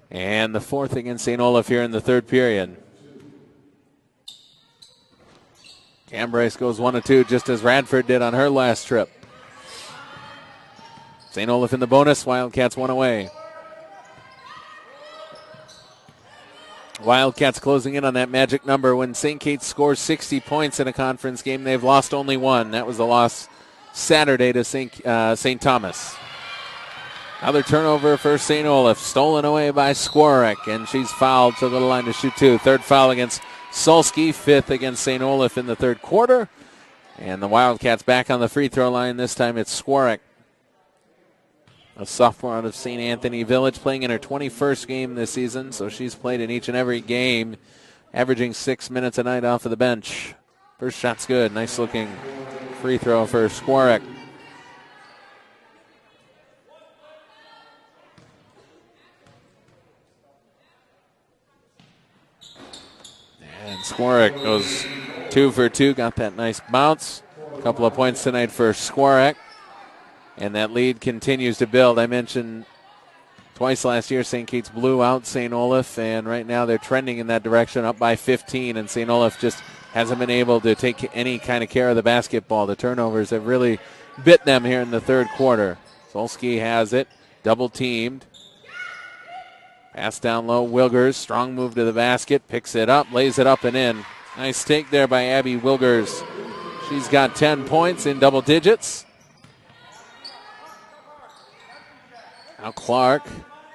And the fourth against St. Olaf here in the third period. Cam Bryce goes 1 of 2 just as Radford did on her last trip. St. Olaf in the bonus. Wildcats 1 away. Wildcats closing in on that magic number. When St. Kate's scores 60 points in a conference game, they've lost only 1. That was the loss Saturday to St. Thomas. Another turnover for St. Olaf, stolen away by Skwarek, and she's fouled. She'll go to the line to shoot 2. Third foul against Sulsky, 5th against St. Olaf in the third quarter. And the Wildcats back on the free throw line. This time it's Skwarek, a sophomore out of St. Anthony Village, playing in her 21st game this season, so she's played in each and every game, averaging 6 minutes a night off of the bench. First shot's good. Nice looking free throw for Skwarek. And Skwarek goes 2 for 2, got that nice bounce. A couple of points tonight for Skwarek. And that lead continues to build. I mentioned twice last year St. Kate's blew out St. Olaf, and right now they're trending in that direction, up by 15, and St. Olaf just hasn't been able to take any kind of care of the basketball. The turnovers have really bit them here in the third quarter. Solsky has it, double teamed. Pass down low, Wilgers, strong move to the basket, picks it up, lays it up and in. Nice take there by Abby Wilgers. She's got 10 points in double digits. Now Clark,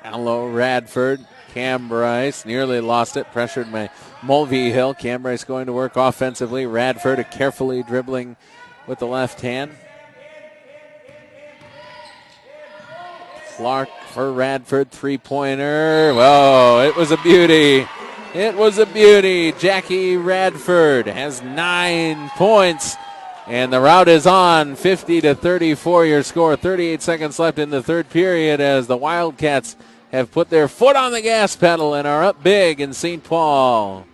down low, Radford, Cam Bryce, nearly lost it, pressured by Mulvey-Hill. Cam Bryce going to work offensively. Radford carefully dribbling with the left hand. Clark for Radford, three-pointer. Whoa, it was a beauty. It was a beauty. Jackie Radford has 9 points. And the route is on, 50-34 your score. 38 seconds left in the third period as the Wildcats have put their foot on the gas pedal and are up big in St. Paul.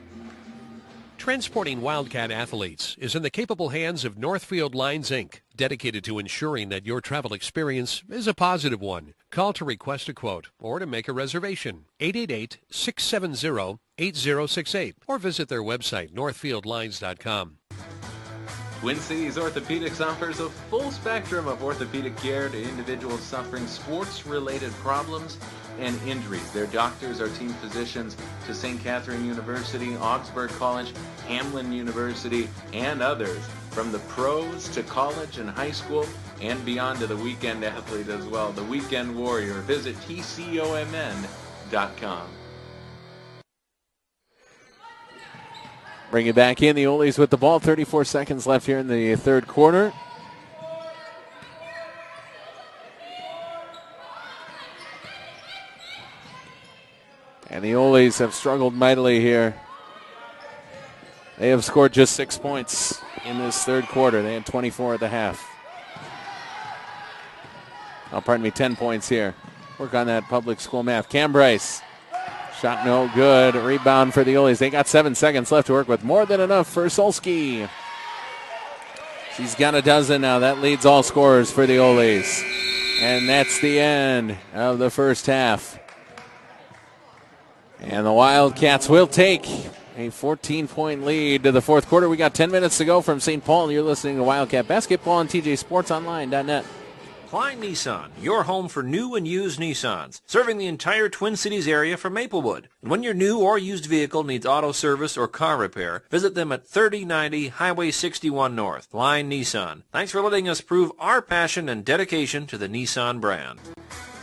Transporting Wildcat athletes is in the capable hands of Northfield Lines, Inc., dedicated to ensuring that your travel experience is a positive one. Call to request a quote or to make a reservation, 888-670-8068, or visit their website, northfieldlines.com. Twin Cities Orthopedics offers a full spectrum of orthopedic care to individuals suffering sports-related problems and injuries. Their doctors are team physicians to St. Catherine University, Augsburg College, Hamlin University, and others, from the pros to college and high school, and beyond to the weekend athlete as well, the weekend warrior. Visit tcomn.com. Bring it back in. The Oles with the ball. 34 seconds left here in the third quarter. And the Oles have struggled mightily here. They have scored just 6 points in this third quarter. They had 24 at the half. Oh, pardon me, 10 points here. Work on that public school math. Cam Bryce. Shot no good. Rebound for the Oles. They got 7 seconds left to work with. More than enough for Solsky. She's got a dozen now. That leads all scorers for the Oles. And that's the end of the first half. And the Wildcats will take a 14-point lead to the fourth quarter. We got 10 minutes to go from St. Paul. You're listening to Wildcat Basketball on TJSportsOnline.net. Klein Nissan, your home for new and used Nissans, serving the entire Twin Cities area from Maplewood. And when your new or used vehicle needs auto service or car repair, visit them at 3090 Highway 61 North. Klein Nissan. Thanks for letting us prove our passion and dedication to the Nissan brand.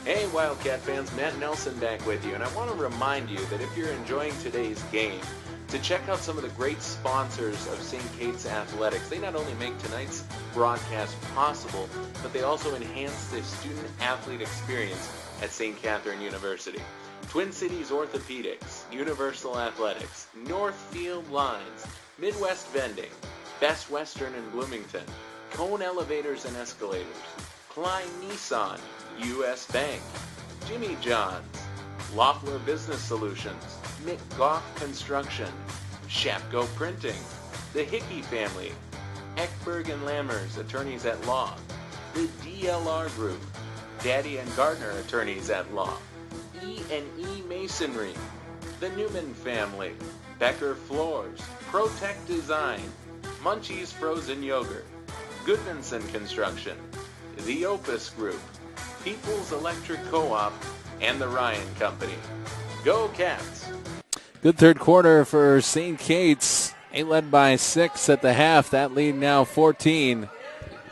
Hey Wildcat fans, Matt Nelson back with you, and I want to remind you that if you're enjoying today's game, to check out some of the great sponsors of St. Kate's Athletics. They not only make tonight's broadcast possible, but they also enhance the student-athlete experience at St. Catherine University. Twin Cities Orthopedics, Universal Athletics, Northfield Lines, Midwest Vending, Best Western in Bloomington, Cone Elevators and Escalators, Klein Nissan, U.S. Bank, Jimmy John's, Loeffler Business Solutions, Mick Goff Construction, Shapko Printing, the Hickey Family, Eckberg and Lammers, Attorneys at Law, the DLR Group, Daddy and Gardner, Attorneys at Law, E&E Masonry, the Newman family, Becker Floors, Protect Design, Munchie's Frozen Yogurt, Goodmanson Construction, the Opus Group, People's Electric Co-op, and the Ryan Company. Go Cats! Good third quarter for St. Kate's. They led by 6 at the half. That lead now 14.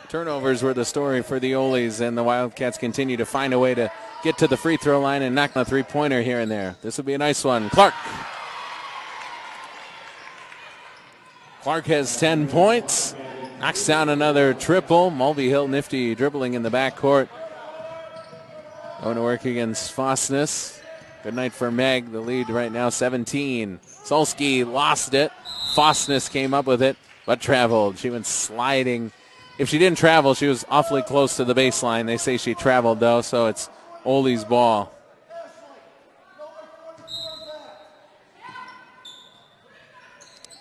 Turnovers were the story for the Oles, and the Wildcats continue to find a way to get to the free throw line and knock a three-pointer here and there. This will be a nice one. Clark has 10 points. Knocks down another triple. Mulvey-Hill nifty dribbling in the backcourt. Going to work against Fosness. Good night for Meg. The lead right now 17. Solsky lost it. Fosness came up with it, but traveled. She went sliding. If she didn't travel, she was awfully close to the baseline. They say she traveled, though, so it's Ole's ball.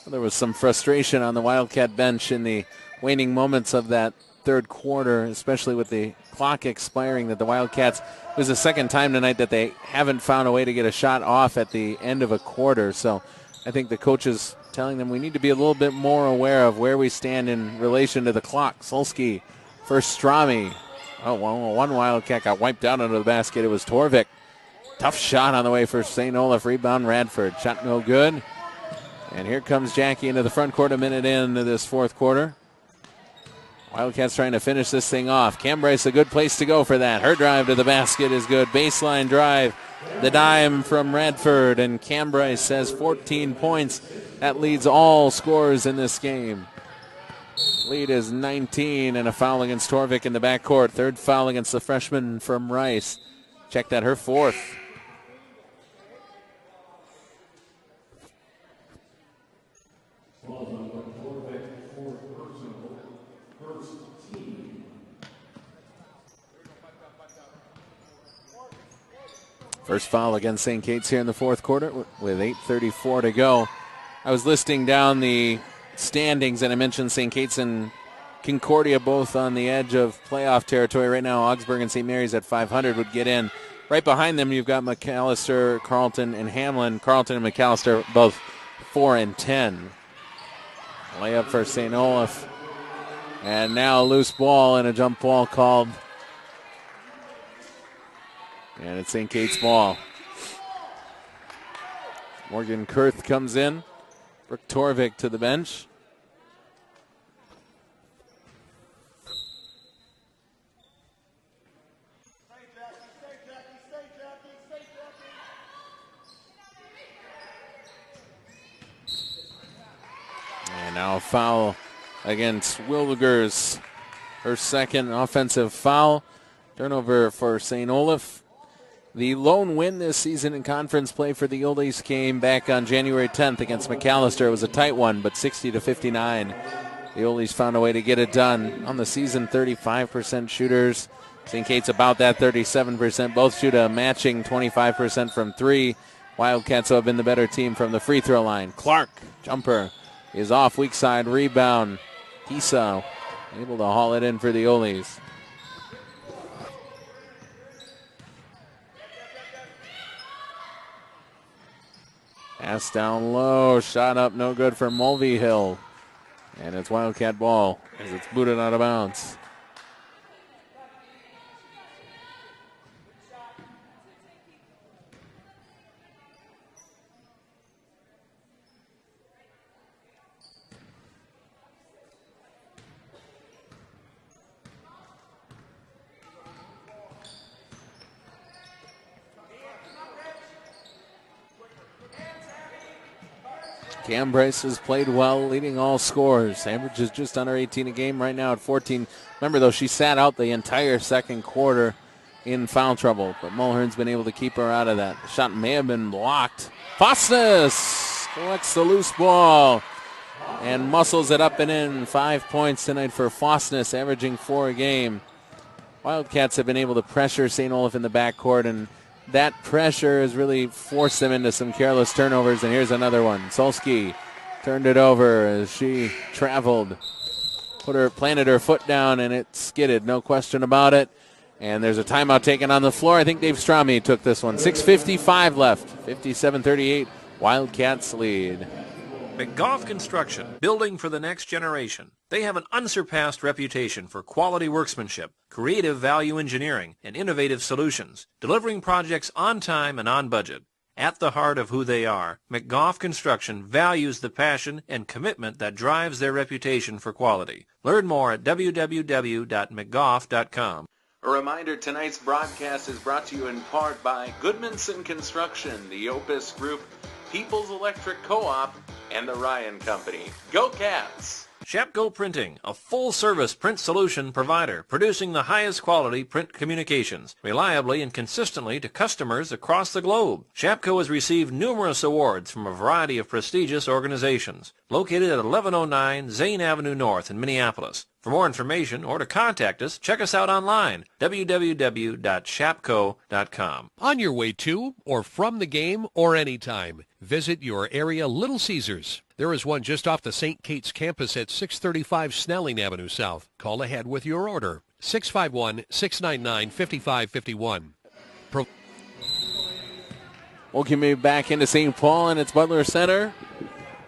Well, there was some frustration on the Wildcat bench in the waning moments of that third quarter, especially with the clock expiring, that the Wildcats, it was the second time tonight that they haven't found a way to get a shot off at the end of a quarter. So I think the coaches telling them we need to be a little bit more aware of where we stand in relation to the clock. Solsky first Strami. Oh, well, one Wildcat got wiped out under the basket. It was Torvik. Tough shot on the way for St. Olaf. Rebound Radford. Shot no good. And here comes Jackie into the front court a minute into this fourth quarter. Wildcats trying to finish this thing off. Cambryce, a good place to go for that. Her drive to the basket is good. Baseline drive. The dime from Radford. And Cambryce has 14 points. That leads all scorers in this game. Lead is 19, and a foul against Torvik in the backcourt. Third foul against the freshman from Rice. Check that, her fourth. First foul against St. Kate's here in the fourth quarter with 8:34 to go. I was listing down the standings, and I mentioned St. Kate's and Concordia both on the edge of playoff territory. Right now, Augsburg and St. Mary's at 500 would get in. Right behind them, you've got McAllister, Carleton, and Hamlin. Carleton and McAllister both 4 and 10. Layup for St. Olaf. And now a loose ball and a jump ball called. And it's St. Kate's ball. Morgan Kurth comes in. Brooke Torvik to the bench. And now a foul against Wilgers. Her second offensive foul. Turnover for St. Olaf. The lone win this season in conference play for the Oles came back on January 10th against McAllister. It was a tight one, but 60-59. The Oles found a way to get it done. On the season, 35% shooters. St. Kate's about that, 37%. Both shoot a matching 25% from three. Wildcats have been the better team from the free throw line. Clark, jumper, is off, weak side, rebound. Hisa able to haul it in for the Oles. Pass down low, shot up, no good for Mulvey-Hill. And it's Wildcat ball as it's booted out of bounds. Cambryce has played well, leading all scorers. Average is just under 18 a game right now at 14. Remember, though, she sat out the entire second quarter in foul trouble, but Mulhern's been able to keep her out of that. The shot may have been blocked. Fosness collects the loose ball and muscles it up and in. 5 points tonight for Fosness, averaging 4 a game. Wildcats have been able to pressure St. Olaf in the backcourt, and that pressure has really forced them into some careless turnovers. And here's another one. Solsky turned it over as she traveled, planted her foot down, and it skidded, no question about it. And there's a timeout taken on the floor. I think Dave Strami took this one. 6:55 left. 57-38. Wildcats lead. McGough Construction, building for the next generation. They have an unsurpassed reputation for quality workmanship, creative value engineering, and innovative solutions, delivering projects on time and on budget. At the heart of who they are, McGough Construction values the passion and commitment that drives their reputation for quality. Learn more at www.mcgough.com. A reminder, tonight's broadcast is brought to you in part by Goodmanson Construction, the Opus Group, People's Electric Co-op, and the Ryan Company. Go Cats! Shapco Printing, a full-service print solution provider, producing the highest quality print communications, reliably and consistently to customers across the globe. Shapco has received numerous awards from a variety of prestigious organizations. Located at 1109 Zane Avenue North in Minneapolis. For more information or to contact us, check us out online, www.shapco.com. On your way to or from the game or anytime, visit your area Little Caesars. There is one just off the St. Kate's campus at 635 Snelling Avenue South. Call ahead with your order. 651-699-5551. Welcome me back into St. Paul, and it's Butler Center.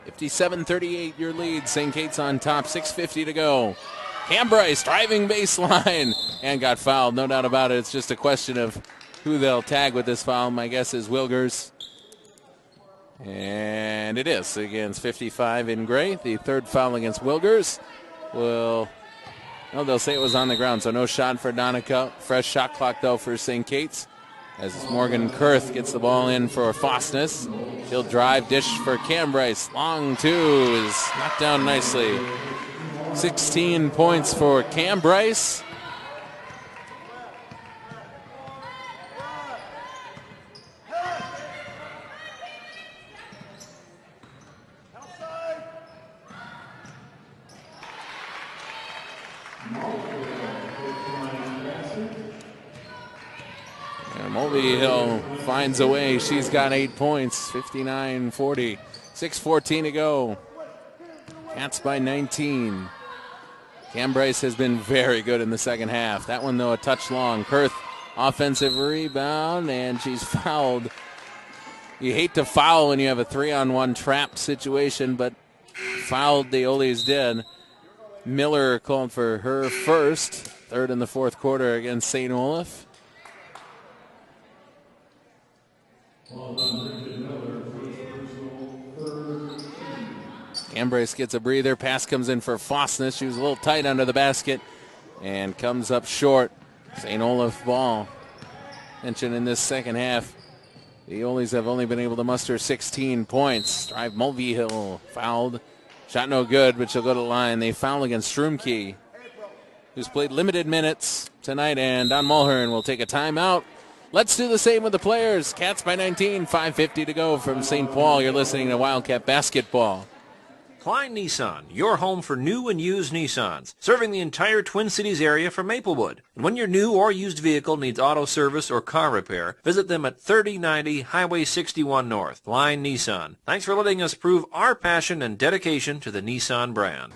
57-38 your lead. St. Kate's on top. 6:50 to go. Cam Bryce driving baseline and got fouled. No doubt about it. It's just a question of who they'll tag with this foul. My guess is Wilgers. And it is against 55 in gray. The third foul against Wilgers. They'll say it was on the ground, so no shot for Donica. Fresh shot clock, though, for St. Kate's. As Morgan Kurth gets the ball in for Fostness. He'll drive, dish for Cam Bryce. Long two is knocked down nicely. 16 points for Cam Bryce. Mulvihill finds a way. She's got 8 points, 59-40. 6:14 to go. Cats by 19. Cam Bryce has been very good in the second half. That one, though, a touch long. Kurth, offensive rebound, and she's fouled. You hate to foul when you have a 3-on-1 trap situation, but fouled the Oles did. Miller called for her first. Third in the fourth quarter against St. Olaf. Cam Bryce gets a breather. Pass comes in for Fostness. She was a little tight under the basket and comes up short. St. Olaf ball. Mentioned in this second half, the Oles have only been able to muster 16 points. Drive Mulvihill fouled. Shot no good, but she'll go to the line. They foul against Strumke, who's played limited minutes tonight, and Don Mulhern will take a timeout. Let's do the same with the players. Cats by 19, 5:50 to go from St. Paul. You're listening to Wildcat Basketball. Klein Nissan, your home for new and used Nissans, serving the entire Twin Cities area from Maplewood. And when your new or used vehicle needs auto service or car repair, visit them at 3090 Highway 61 North. Klein Nissan. Thanks for letting us prove our passion and dedication to the Nissan brand.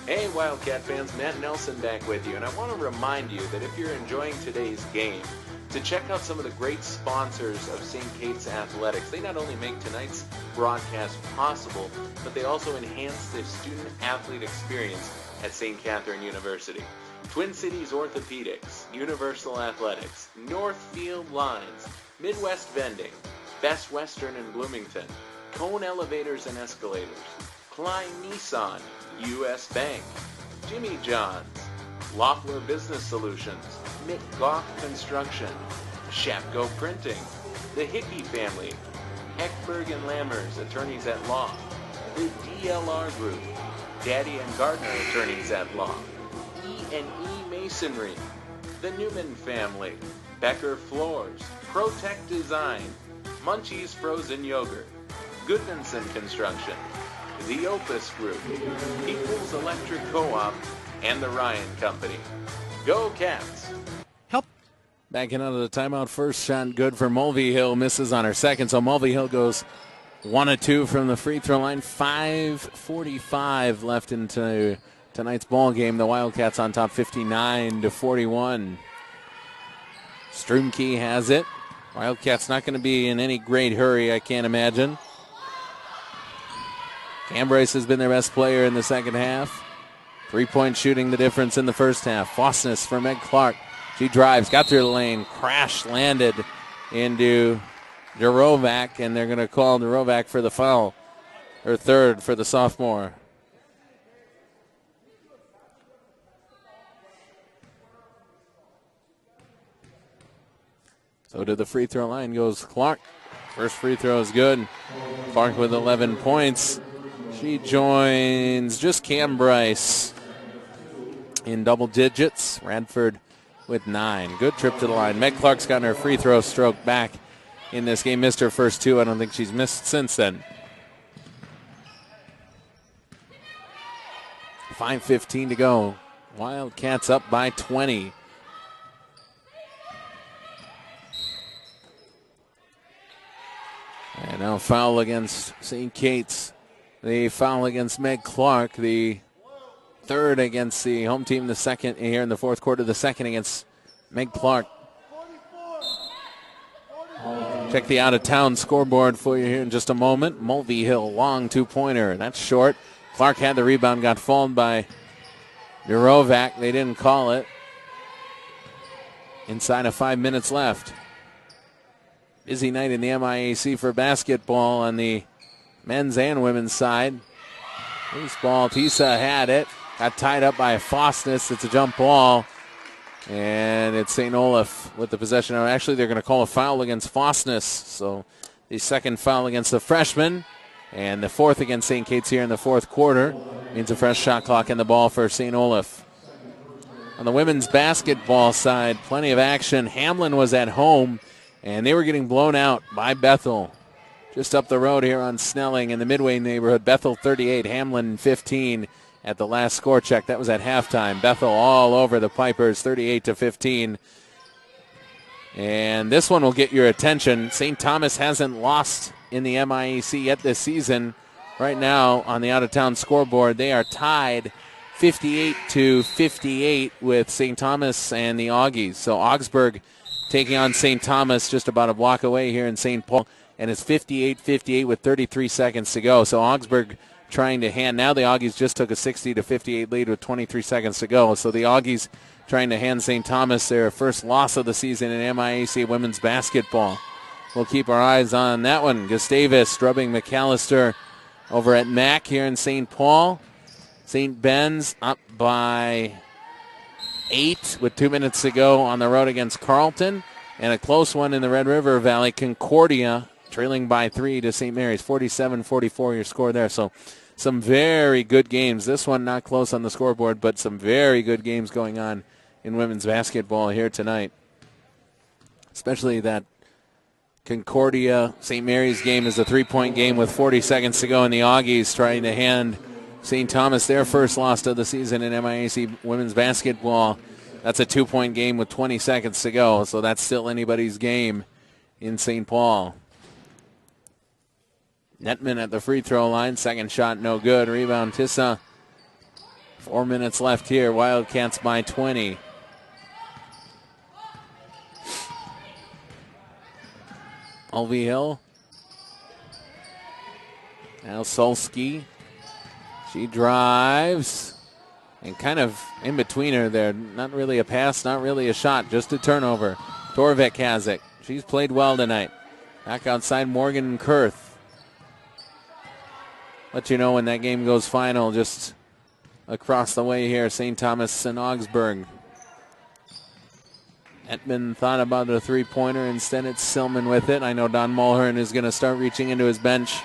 Hey Wildcat fans, Matt Nelson back with you, and I want to remind you that if you're enjoying today's game, to check out some of the great sponsors of St. Kate's Athletics. They not only make tonight's broadcast possible, but they also enhance the student-athlete experience at St. Catherine University. Twin Cities Orthopedics, Universal Athletics, Northfield Lines, Midwest Vending, Best Western in Bloomington, Cone Elevators and Escalators, Klein Nissan, U.S. Bank, Jimmy John's, Loeffler Business Solutions, McGough Construction, Shapco Printing, the Hickey Family, Heckberg and Lammers, Attorneys at Law, the DLR Group, Daddy and Gardner, Attorneys at Law, E&E Masonry, the Newman Family, Becker Floors, Protect Design, Munchie's Frozen Yogurt, Goodmanson Construction, the Opus Group, People's Electric Co-op, and the Ryan Company. Go Cats! Backing out of the timeout, first shot good for Mulvihill, misses on her second, so Mulvihill goes 1 of 2 from the free throw line. 5:45 left into tonight's ball game. The Wildcats on top 59-41. Strumke has it. Wildcats not going to be in any great hurry, I can't imagine. Cambryce has been their best player in the second half. 3-point shooting the difference in the first half. Fosness for Meg Clark. She drives, got through the lane, crash landed into Durovac, and they're going to call Durovac for the foul, or third for the sophomore. So to the free throw line goes Clark. First free throw is good. Clark with 11 points. She joins just Cambryce in double digits. Radford with 9. Good trip to the line. Meg Clark's gotten her free throw stroke back in this game. Missed her first 2. I don't think she's missed since then. 5:15 to go. Wildcats up by 20. And now foul against St. Kate's. The foul against Meg Clark. The third against the home team. The second here in the fourth quarter. The second against Meg Clark. Check the out-of-town scoreboard for you here in just a moment. Mulvihill, long two-pointer. That's short. Clark had the rebound, got fouled by Durovac. They didn't call it. Inside of 5 minutes left. Busy night in the MIAC for basketball on the men's and women's side. Loose ball. Tisa had it. Got tied up by Fosness. It's a jump ball. And it's St. Olaf with the possession. Actually, they're going to call a foul against Fosness. So the second foul against the freshman. And the fourth against St. Kate's here in the fourth quarter. Means a fresh shot clock in the ball for St. Olaf. On the women's basketball side, plenty of action. Hamlin was at home, and they were getting blown out by Bethel. Just up the road here on Snelling in the Midway neighborhood. Bethel 38, Hamlin 15 at the last score check. That was at halftime. Bethel all over the Pipers, 38-15. And this one will get your attention. St. Thomas hasn't lost in the MIAC yet this season. Right now on the out-of-town scoreboard, they are tied 58-58 with St. Thomas and the Augies. So Augsburg taking on St. Thomas just about a block away here in St. Paul. And it's 58-58 with 33 seconds to go. So Augsburg trying to hand. Now the Augies just took a 60-58 lead with 23 seconds to go. So the Augies trying to hand St. Thomas their first loss of the season in MIAC women's basketball. We'll keep our eyes on that one. Gustavus drubbing McAllister over at Mac here in St. Paul. St. Ben's up by 8 with 2 minutes to go on the road against Carleton. And a close one in the Red River Valley. Concordia trailing by 3 to St. Mary's. 47-44 your score there. So some very good games. This one not close on the scoreboard, but some very good games going on in women's basketball here tonight. Especially that Concordia St. Mary's game is a 3-point game with 40 seconds to go, and the Augies trying to hand St. Thomas their first loss of the season in MIAC women's basketball. That's a 2-point game with 20 seconds to go, so that's still anybody's game in St. Paul. Netman at the free throw line. Second shot no good. Rebound Tissa. 4 minutes left here. Wildcats by 20. Mulvihill. Now Solsky. She drives. And kind of in between her there. Not really a pass, not really a shot. Just a turnover. Torvik has it. She's played well tonight. Back outside Morgan and Kurth. Let you know when that game goes final. Just across the way here. St. Thomas and Augsburg. Etman thought about a three-pointer. Instead, it's Silman with it. I know Don Mulhern is going to start reaching into his bench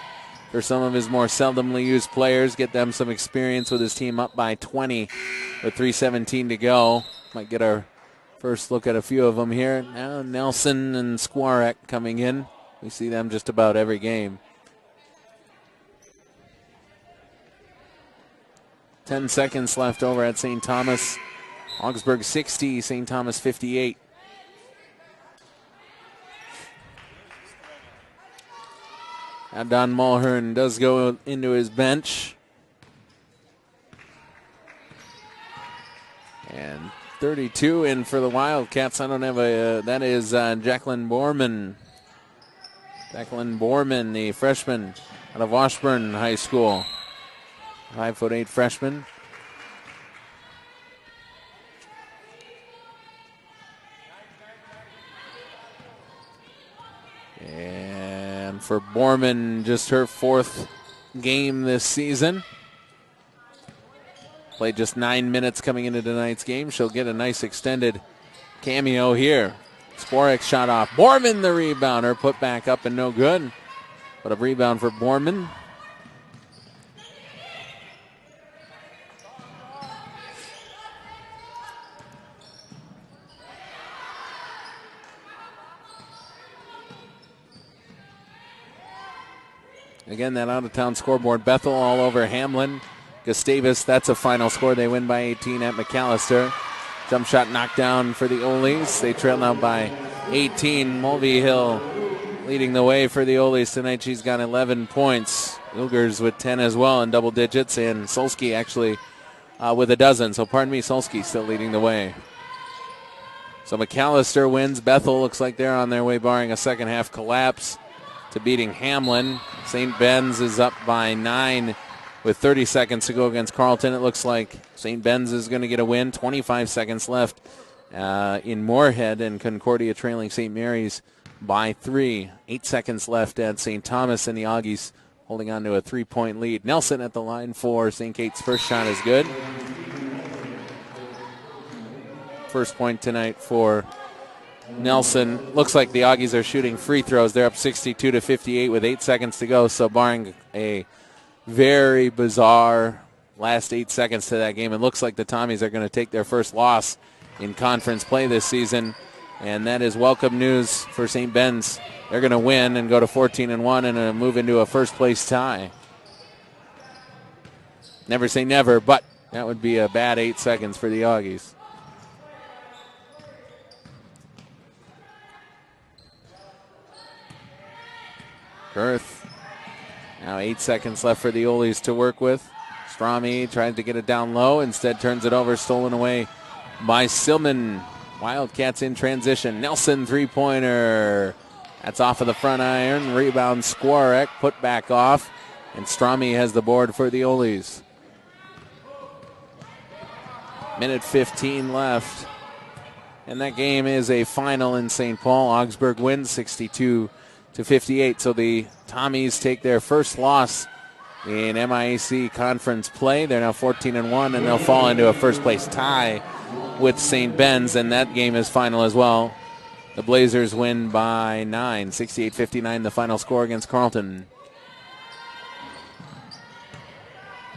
for some of his more seldomly used players. Get them some experience with his team up by 20 with 3:17 to go. Might get our first look at a few of them here. Now Nelson and Skwarek coming in. We see them just about every game. 10 seconds left over at St. Thomas. Augsburg 60, St. Thomas 58. Now Don Mulhern does go into his bench. And 32 in for the Wildcats. I don't have that is Jacqueline Borman. Jacqueline Borman, the freshman out of Washburn High School. 5'8" freshman. And for Borman, just her 4th game this season. Played just 9 minutes coming into tonight's game. She'll get a nice extended cameo here. Sporek shot off. Borman the rebound. Her put back up and no good. But a rebound for Borman. Again, that out-of-town scoreboard. Bethel all over Hamlin. Gustavus, that's a final score. They win by 18 at McAllister. Jump shot knocked down for the Oles. They trail now by 18. Mulvihill leading the way for the Oles tonight. She's got 11 points. Ilgers with 10 as well in double digits. And Solsky actually with a dozen. So pardon me, Solsky still leading the way. So McAllister wins. Bethel looks like they're on their way, barring a second half collapse, to beating Hamlin. St. Ben's is up by 9 with 30 seconds to go against Carleton. It looks like St. Ben's is going to get a win. 25 seconds left in Moorhead, and Concordia trailing St. Mary's by 3. 8 seconds left at St. Thomas, and the Aggies holding on to a 3-point lead. Nelson at the line for St. Kate's. First shot is good. First point tonight for Nelson. Looks like the Aggies are shooting free throws. They're up 62-58 with 8 seconds to go. So barring a very bizarre last 8 seconds to that game, it looks like the Tommies are going to take their first loss in conference play this season. And that is welcome news for St. Ben's. They're going to win and go to 14-1 and move into a first-place tie. Never say never, but that would be a bad 8 seconds for the Aggies. Girth. Now 8 seconds left for the Oles to work with. Strami tried to get it down low. Instead turns it over. Stolen away by Silman. Wildcats in transition. Nelson three-pointer. That's off of the front iron. Rebound Skwarek. Put back off. And Strami has the board for the Oles. Minute 15 left. And that game is a final in St. Paul. Augsburg wins 62-58. So the Tommies take their first loss in MIAC conference play. They're now 14-1, and they'll fall into a first-place tie with St. Ben's, and that game is final as well. The Blazers win by 9, 68-59, the final score against Carleton.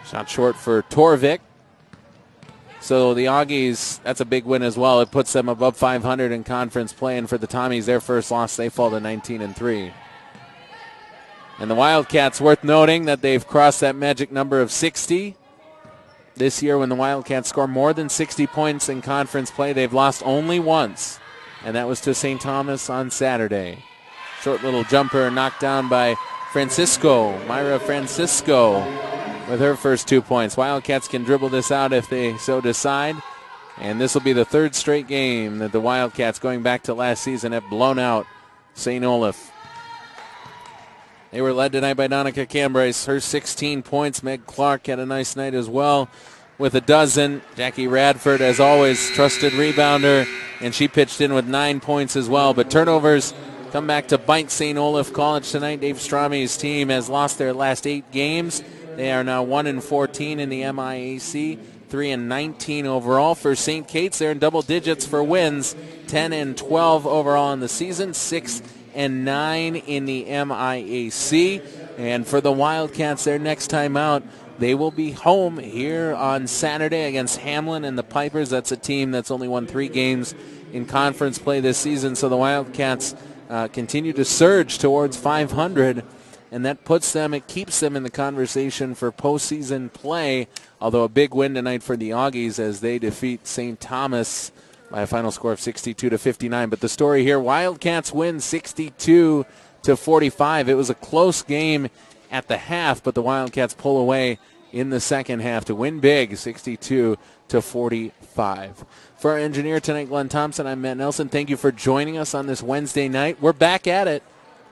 Shot short for Torvik. So the Aggies, that's a big win as well. It puts them above 500 in conference play, and for the Tommies, their first loss, they fall to 19-3. And the Wildcats, worth noting that they've crossed that magic number of 60. This year, when the Wildcats score more than 60 points in conference play, they've lost only once, and that was to St. Thomas on Saturday. Short little jumper knocked down by Francisco, Myra Francisco, with her first 2 points. Wildcats can dribble this out if they so decide, and this will be the third straight game that the Wildcats, going back to last season, have blown out St. Olaf. They were led tonight by Donica Cambrais. Her 16 points. Meg Clark had a nice night as well with a dozen. Jackie Radford, as always, trusted rebounder, and she pitched in with 9 points as well. But turnovers come back to bite St. Olaf College tonight. Dave Strami's team has lost their last 8 games. They are now 1-14 in the MIAC, 3-19 overall. For St. Kate's, they're in double digits for wins, 10-12 overall in the season, 6-9 in the MIAC. And for the Wildcats, their next time out, they will be home here on Saturday against Hamlin and the Pipers. That's a team that's only won 3 games in conference play this season. So the Wildcats continue to surge towards 500, and that puts them, it keeps them in the conversation for postseason play, although a big win tonight for the Aggies as they defeat St. Thomas by a final score of 62-59. But the story here, Wildcats win 62-45. It was a close game at the half, but the Wildcats pull away in the second half to win big, 62-45. For our engineer tonight, Glenn Thompson, I'm Matt Nelson. Thank you for joining us on this Wednesday night. We're back at it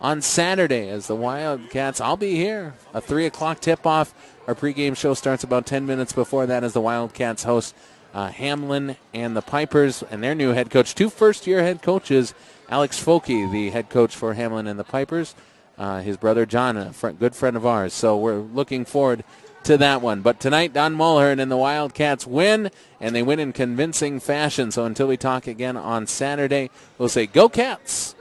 on Saturday as the Wildcats. I'll be here. A 3 o'clock tip-off. Our pregame show starts about 10 minutes before that as the Wildcats host Hamlin and the Pipers and their new head coach. 2 first-year head coaches. Alex Folke, the head coach for Hamlin and the Pipers. His brother John, a good friend of ours. So we're looking forward to that one. But tonight, Don Mulhern and the Wildcats win, and they win in convincing fashion. So until we talk again on Saturday, we'll say, Go Cats!